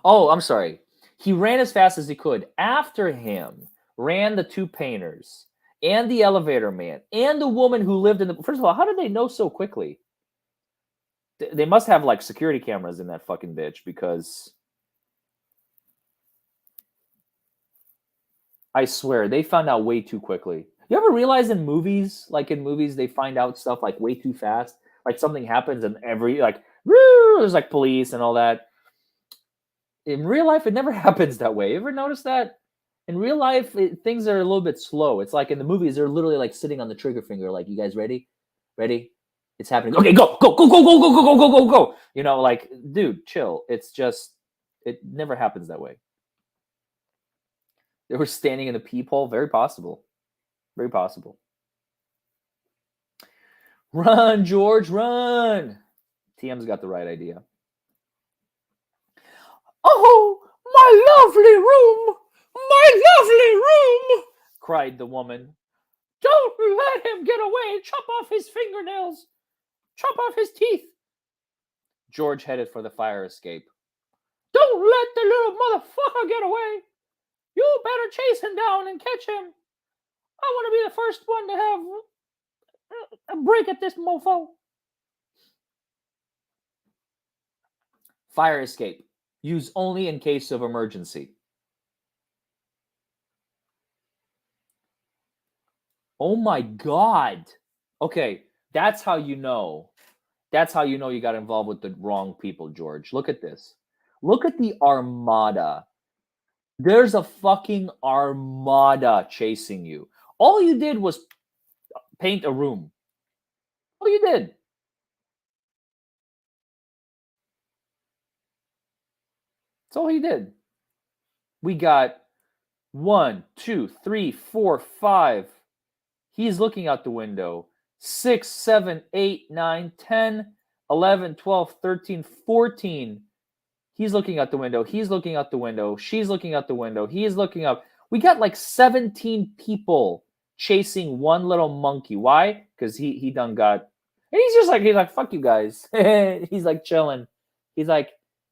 Oh, I'm sorry. He ran as fast as he could. After him ran the two painters and the elevator man and the woman who lived in the. First of all, how did they know so quickly? They must have like security cameras in that fucking bitch because I swear they found out way too quickly. You ever realize in movies, like in movies, they find out stuff like way too fast? Like something happens and every like woo, there's like police and all that. In real life, it never happens that way. You ever notice that? In real life, things are a little bit slow. It's like in the movies, they're literally like sitting on the trigger finger, like, "You guys ready? Ready? It's happening. Okay, go, go, go, go, go, go, go, go, go, go, go." You know, like, dude, chill. It's just, it never happens that way. They were standing in the peephole. Very possible. Very possible. Run, George, run. TM's got the right idea. Oh, my lovely room! My lovely room! Cried the woman. Don't let him get away! Chop off his fingernails! Chop off his teeth! George headed for the fire escape. Don't let the little motherfucker get away! You better chase him down and catch him! I want to be the first one to have a break at this mofo! Fire escape. Use only in case of emergency. Oh my god! Okay, that's how you know. That's how you know you got involved with the wrong people, George. Look at this. Look at the armada. There's a fucking armada chasing you. All you did was paint a room. All you did. That's all he did. We got 1, 2, 3, 4, 5. He's looking out the window. 6, 7, 8, 9, 10, 11, 12, 13, 14. He's looking out the window. He's looking out the window. She's looking out the window. He is looking up. We got like 17 people chasing one little monkey. Why? Because he done got. And he's like fuck you guys. He's like chilling. He's like,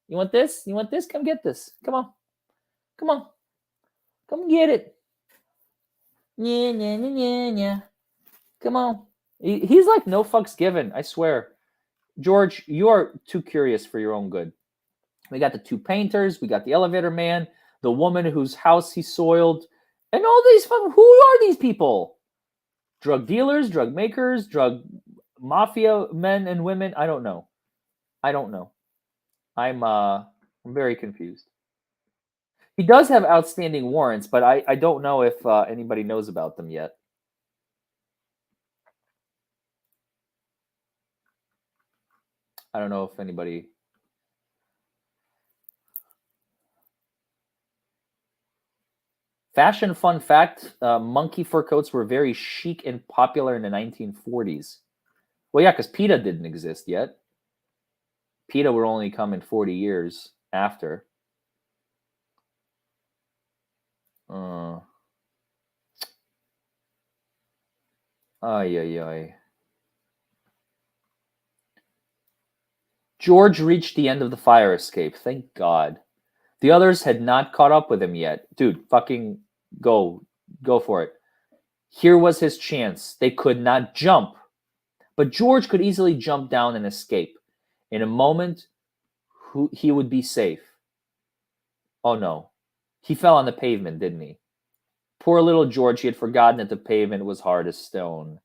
you want this? You want this? Come get this. Come on, come on, come get it. Yeah, yeah, yeah, yeah, yeah. Come on. He's like no fucks given. I swear, George, you are too curious for your own good. We got the two painters, we got the elevator man, the woman whose house he soiled, and all these. Who are these people? Drug dealers, drug makers, drug mafia men and women. I don't know. I don't know. I'm very confused. He does have outstanding warrants, but I don't know if anybody knows about them yet. I don't know if anybody. Fashion fun fact: monkey fur coats were very chic and popular in the 1940s. Well, yeah, because PETA didn't exist yet. PETA were only coming 40 years after. Ay, ay, ay. George reached the end of the fire escape. Thank God. The others had not caught up with him yet. Dude, fucking go. Go for it. Here was his chance. They could not jump. But George could easily jump down and escape. In a moment, he would be safe. Oh no. He fell on the pavement, didn't he? Poor little George, he had forgotten that the pavement was hard as stone,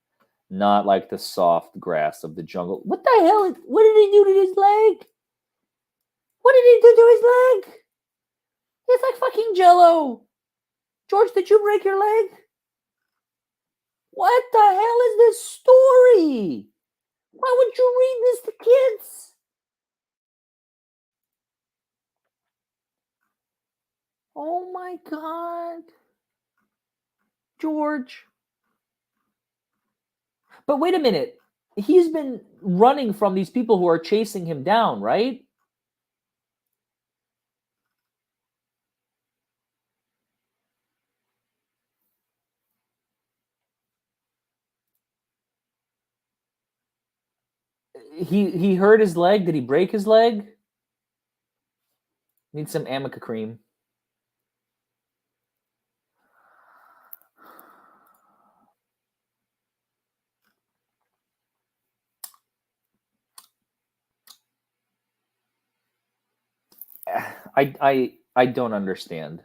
not like the soft grass of the jungle. What the hell? What did he do to his leg? What did he do to his leg? It's like fucking Jello. George, did you break your leg? What the hell is this story? Why would you read this to kids? Oh my God. George. But wait a minute. He's been running from these people who are chasing him down, right? He hurt his leg. Did he break his leg? Need some Amica cream. I don't understand.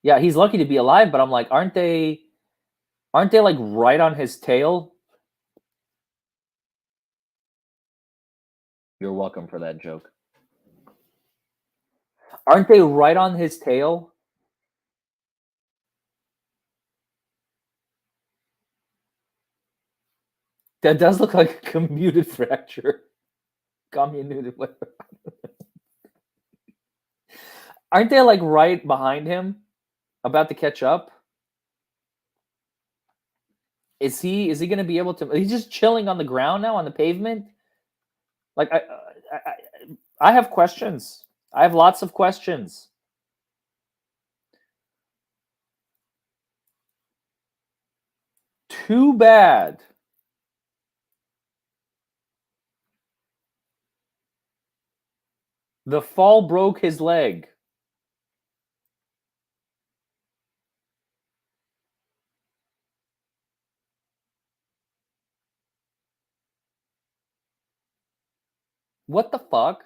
Yeah, he's lucky to be alive, but I'm like, aren't they like right on his tail? You're welcome for that joke. Aren't they right on his tail? That does look like a commuted fracture. Commuted, whatever. Aren't they like right behind him, about to catch up? Is he going to be able to? He's just chilling on the ground now on the pavement. Like I have questions. I have lots of questions. Too bad. The fall broke his leg. What the fuck?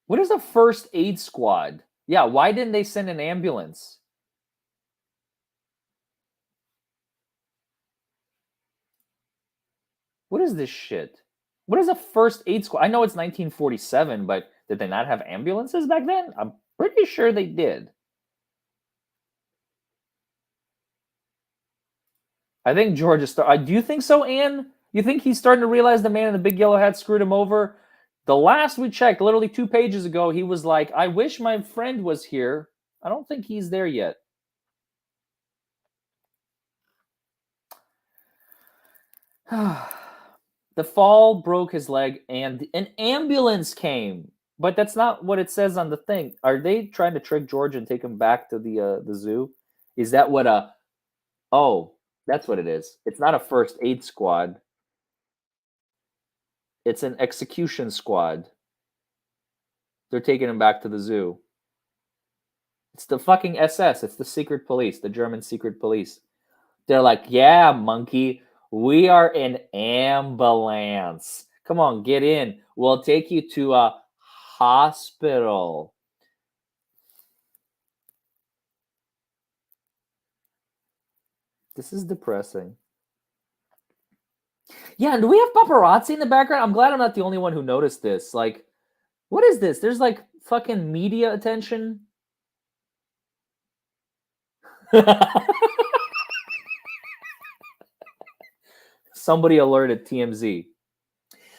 What is a first aid squad? Yeah, why didn't they send an ambulance? What is this shit? What is a first aid squad? I know it's 1947, but did they not have ambulances back then? I'm pretty sure they did. I think George is. Do you think so, Anne? You think he's starting to realize the man in the big yellow hat screwed him over? The last we checked, literally 2 pages ago, he was like, "I wish my friend was here." I don't think he's there yet. The fall broke his leg, and an ambulance came. But that's not what it says on the thing. Are they trying to trick George and take him back to the zoo? Is that what a? Oh, that's what it is. It's not a first aid squad. It's an execution squad. They're taking him back to the zoo. It's the fucking SS. It's the secret police, the German secret police. They're like, yeah, monkey, we are an ambulance. Come on, get in. We'll take you to a hospital. This is depressing. Yeah, and do we have paparazzi in the background? I'm glad I'm not the only one who noticed this. Like, what is this? There's like fucking media attention. Somebody alerted TMZ.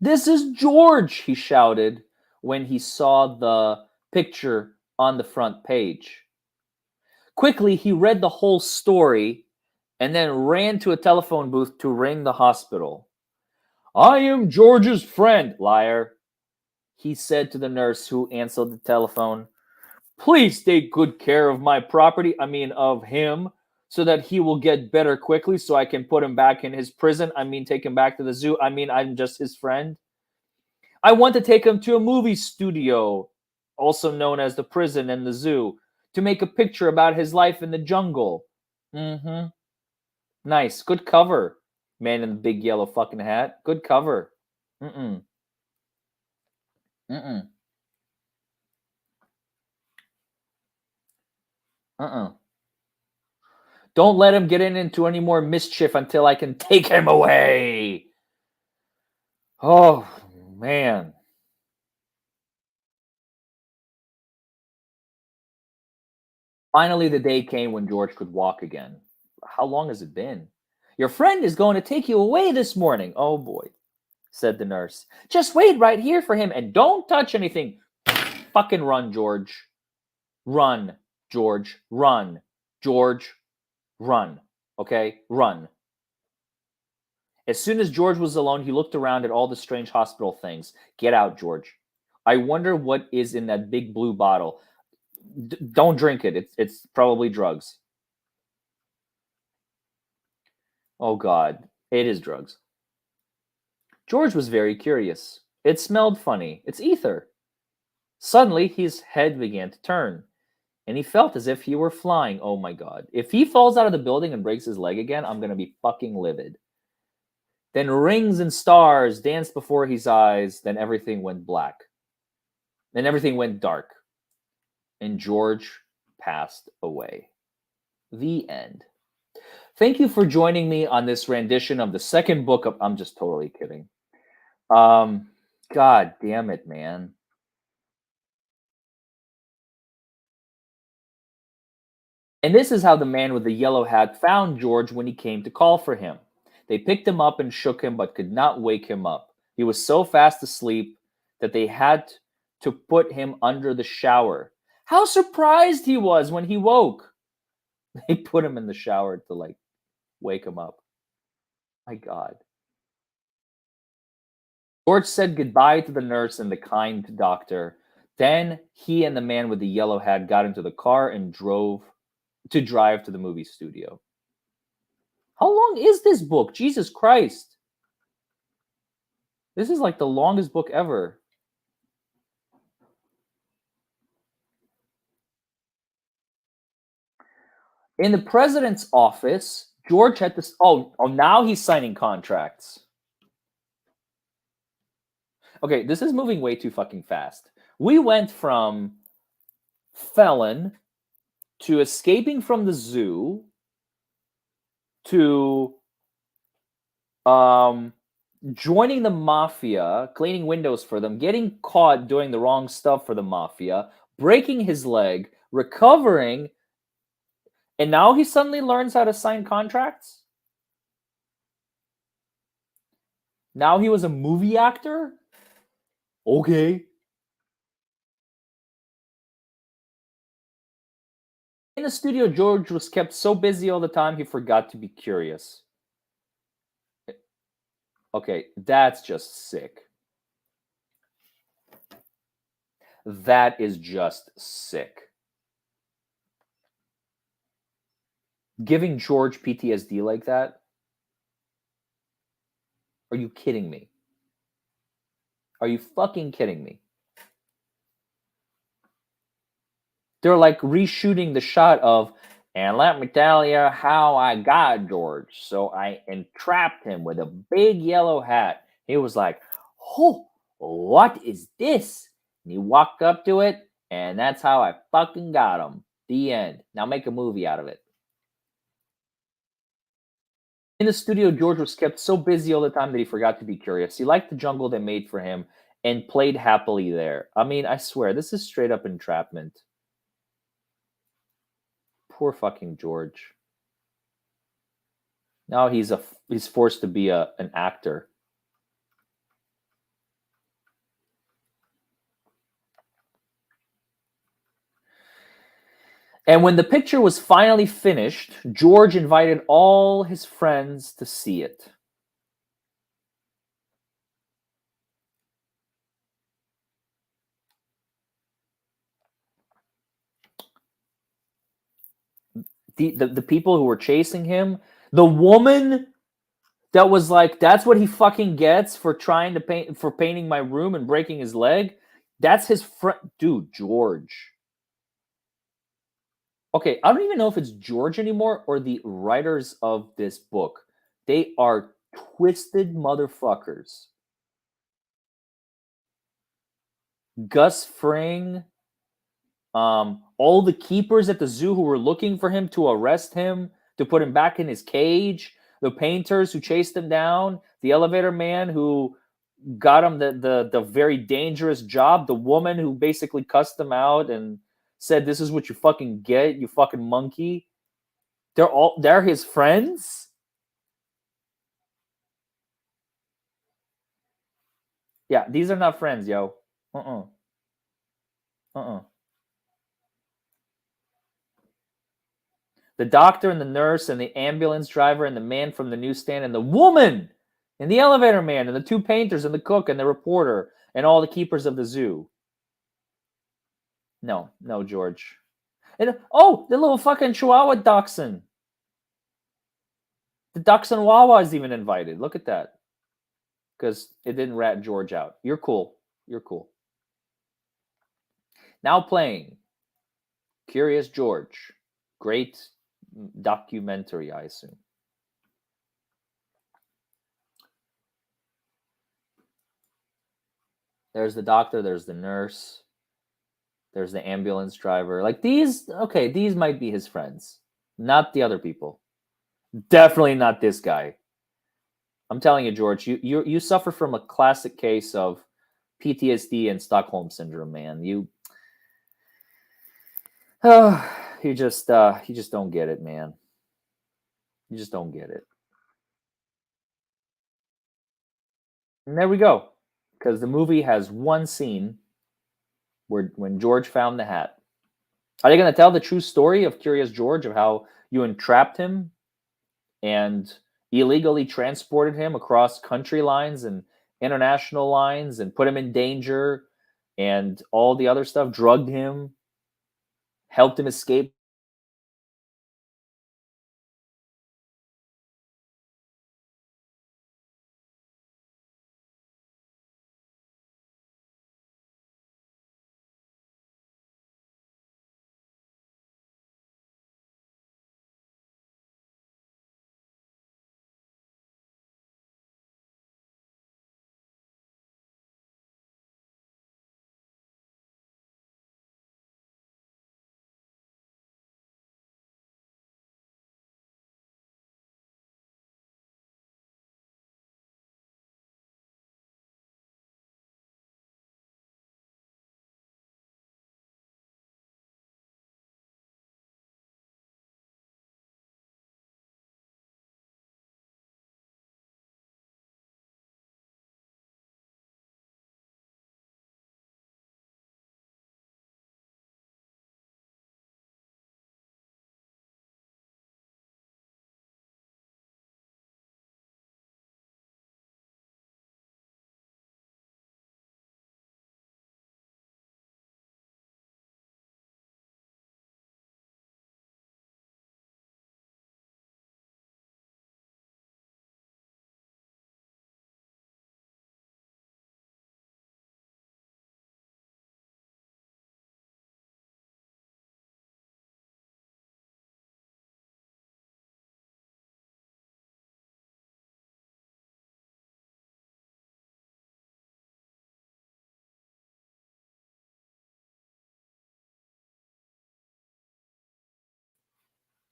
This is George, he shouted when he saw the picture on the front page. Quickly, he read the whole story and then ran to a telephone booth to ring the hospital. I am George's friend, liar, he said to the nurse who answered the telephone. Please take good care of my property, of him, so that he will get better quickly so I can put him back in his prison. Take him back to the zoo. I'm just his friend. I want to take him to a movie studio, also known as the prison and the zoo, to make a picture about his life in the jungle. Mm-hmm. Nice. Good cover. Man in the big yellow fucking hat. Good cover. Mm-mm. Mm-mm. Uh-uh. Don't let him get into any more mischief until I can take him away. Oh, man. Finally, the day came when George could walk again. How long has it been? Your friend is going to take you away this morning. Oh, boy, said the nurse. Just wait right here for him and don't touch anything. Fucking run, George. Run, George. Run, George. Run. Okay? Run. As soon as George was alone, he looked around at all the strange hospital things. Get out, George. I wonder what is in that big blue bottle. Don't drink it. It's probably drugs. Oh, God. It is drugs. George was very curious. It smelled funny. It's ether. Suddenly, his head began to turn, and he felt as if he were flying. Oh, my God. If he falls out of the building and breaks his leg again, I'm going to be fucking livid. Then rings and stars danced before his eyes. Then everything went black. Then everything went dark. And George passed away. The end. Thank you for joining me on this rendition of the second book of. I'm just totally kidding. God damn it, man. And this is how the man with the yellow hat found George when he came to call for him. They picked him up and shook him, but could not wake him up. He was so fast asleep that they had to put him under the shower. How surprised he was when he woke. They put him in the shower to wake him up. My God. George said goodbye to the nurse and the kind doctor. Then he and the man with the yellow hat got into the car and drive to the movie studio. How long is this book? Jesus Christ. This is like the longest book ever. In the president's office, George had this. Now he's signing contracts. Okay, this is moving way too fucking fast. We went from felon to escaping from the zoo to joining the mafia, cleaning windows for them, getting caught doing the wrong stuff for the mafia, breaking his leg, recovering, and now he suddenly learns how to sign contracts? Now he was a movie actor? Okay. In the studio, George was kept so busy all the time he forgot to be curious. Okay, that's just sick. That is just sick. Giving George PTSD like that? Are you kidding me? Are you fucking kidding me? They're like reshooting the shot of, and let me tell you how I got George. So I entrapped him with a big yellow hat. He was like, oh, what is this? And he walked up to it, and that's how I fucking got him. The end. Now make a movie out of it. In the studio, George was kept so busy all the time that he forgot to be curious. He liked the jungle they made for him and played happily there. I swear, this is straight up entrapment. Poor fucking George. Now he's forced to be an actor. And when the picture was finally finished, George invited all his friends to see it. The people who were chasing him, the woman that was like, that's what he fucking gets for trying to painting my room and breaking his leg. That's his friend, dude, George. Okay, I don't even know if it's George anymore or the writers of this book. They are twisted motherfuckers. Gus Fring, all the keepers at the zoo who were looking for him to arrest him, to put him back in his cage, the painters who chased him down, the elevator man who got him the very dangerous job, the woman who basically cussed him out and said, "This is what you fucking get, you fucking monkey." They're his friends. Yeah, these are not friends, yo. Uh-uh. Uh-uh. The doctor and the nurse and the ambulance driver and the man from the newsstand and the woman and the elevator man and the two painters and the cook and the reporter and all the keepers of the zoo. No, no, George. And oh, the little fucking Chihuahua dachshund. The dachshund Wawa is even invited. Look at that. Because it didn't rat George out. You're cool. You're cool. Now playing Curious George. Great documentary, I assume. There's the doctor, there's the nurse, there's the ambulance driver. Like these, okay, these might be his friends, not the other people. Definitely not this guy. I'm telling you, George, you suffer from a classic case of PTSD and Stockholm syndrome, man. Oh, you just don't get it, man. You just don't get it. And there we go. Because the movie has one scene where when George found the hat. Are they going to tell the true story of Curious George, of how you entrapped him and illegally transported him across country lines and international lines and put him in danger and all the other stuff, drugged him, helped him escape?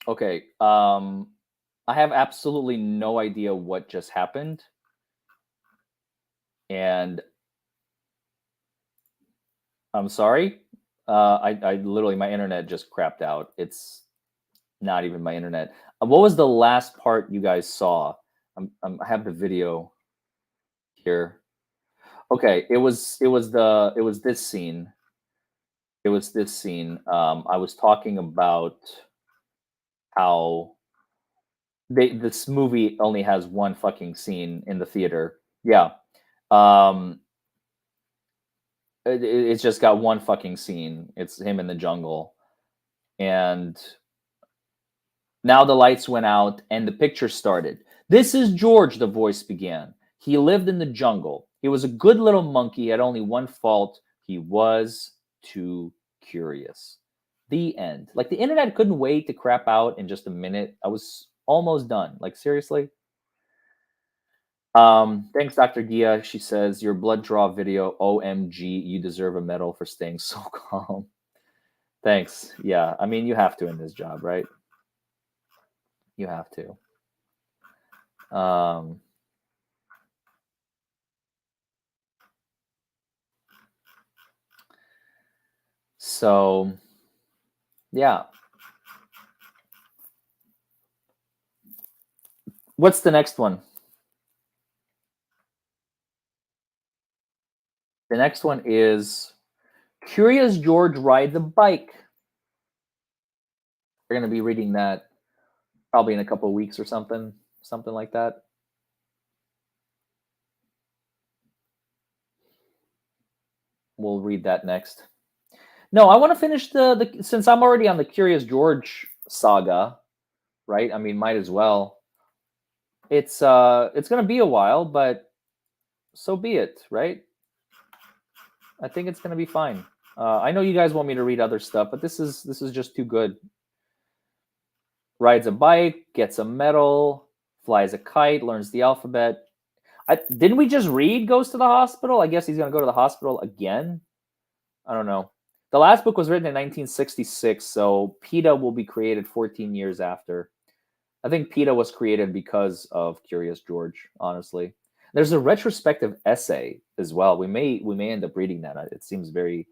Okay, I have absolutely no idea what just happened, and I'm sorry. I literally, my internet just crapped out. It's not even my internet. What was the last part you guys saw? I have the video here. Okay, it was this scene. It was this scene. I was talking about how this movie only has one fucking scene in the theater. Yeah. Um, it's just got one fucking scene. It's him in the jungle. And now the lights went out and the picture started. This is George, the voice began. He lived in the jungle. He was a good little monkey. He had only one fault. He was too curious. The end. Like the internet couldn't wait to crap out in just a minute. I was almost done. Like seriously. Thanks, Dr. Gia. She says, your blood draw video, OMG, you deserve a medal for staying so calm. Thanks. Yeah. I mean, you have to in this job, right? You have to. So yeah. What's the next one? The next one is Curious George Rides a Bike. We're going to be reading that probably in a couple of weeks or something like that. We'll read that next. No, I want to finish the since I'm already on the Curious George saga, right? I mean, might as well. It's going to be a while, but so be it, right? I think it's going to be fine. I know you guys want me to read other stuff, but this is just too good. Rides a bike, gets a medal, flies a kite, learns the alphabet. Didn't we just read goes to the hospital? I guess he's going to go to the hospital again. I don't know. The last book was written in 1966, so PETA will be created 14 years after. I think PETA was created because of Curious George, honestly. There's a retrospective essay as well. We may end up reading that. It seems very,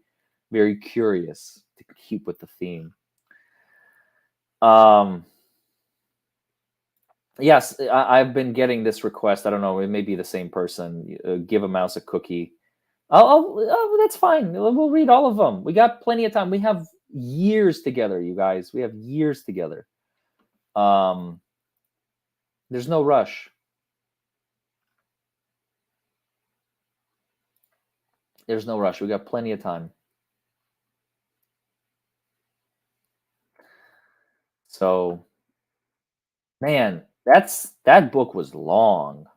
very curious to keep with the theme. Yes, I've been getting this request. I don't know. It may be the same person. Give a mouse a cookie. Oh, that's fine. We'll read all of them. We got plenty of time. We have years together, you guys. We have years together. There's no rush. There's no rush. We got plenty of time. So, man, that book was long.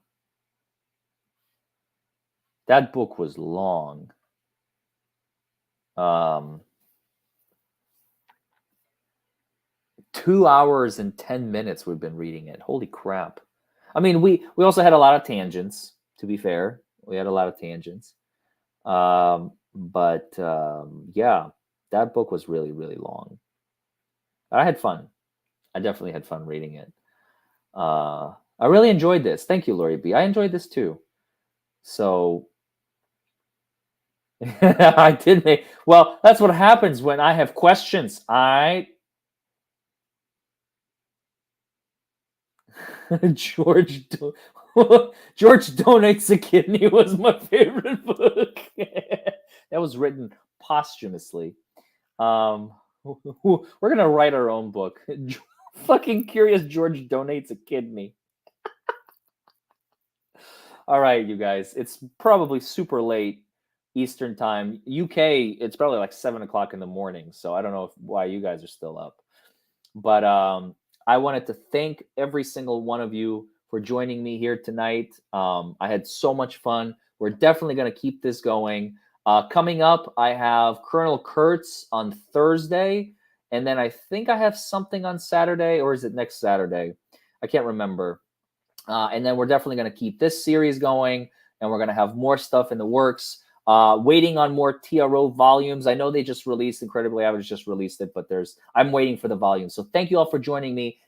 That book was long. 2 hours and 10 minutes we've been reading it. Holy crap. I mean, we also had a lot of tangents, to be fair. We had a lot of tangents. But yeah, that book was really, really long. I had fun. I definitely had fun reading it. I really enjoyed this. Thank you, Lori B. I enjoyed this too. So I did make well, that's what happens when I have questions. George George Donates a Kidney was my favorite book. That was written posthumously. We're gonna write our own book. Fucking Curious George Donates a Kidney. All right, you guys. It's probably super late Eastern time. UK, it's probably like 7 o'clock in the morning. So I don't know why you guys are still up. But I wanted to thank every single one of you for joining me here tonight. I had so much fun. We're definitely going to keep this going. Coming up, I have Colonel Kurtz on Thursday. And then I think I have something on Saturday, or is it next Saturday? I can't remember. And then we're definitely going to keep this series going, and we're going to have more stuff in the works. Waiting on more TRO volumes. I know they just released Incredibly Average just released it, but I'm waiting for the volume. So thank you all for joining me.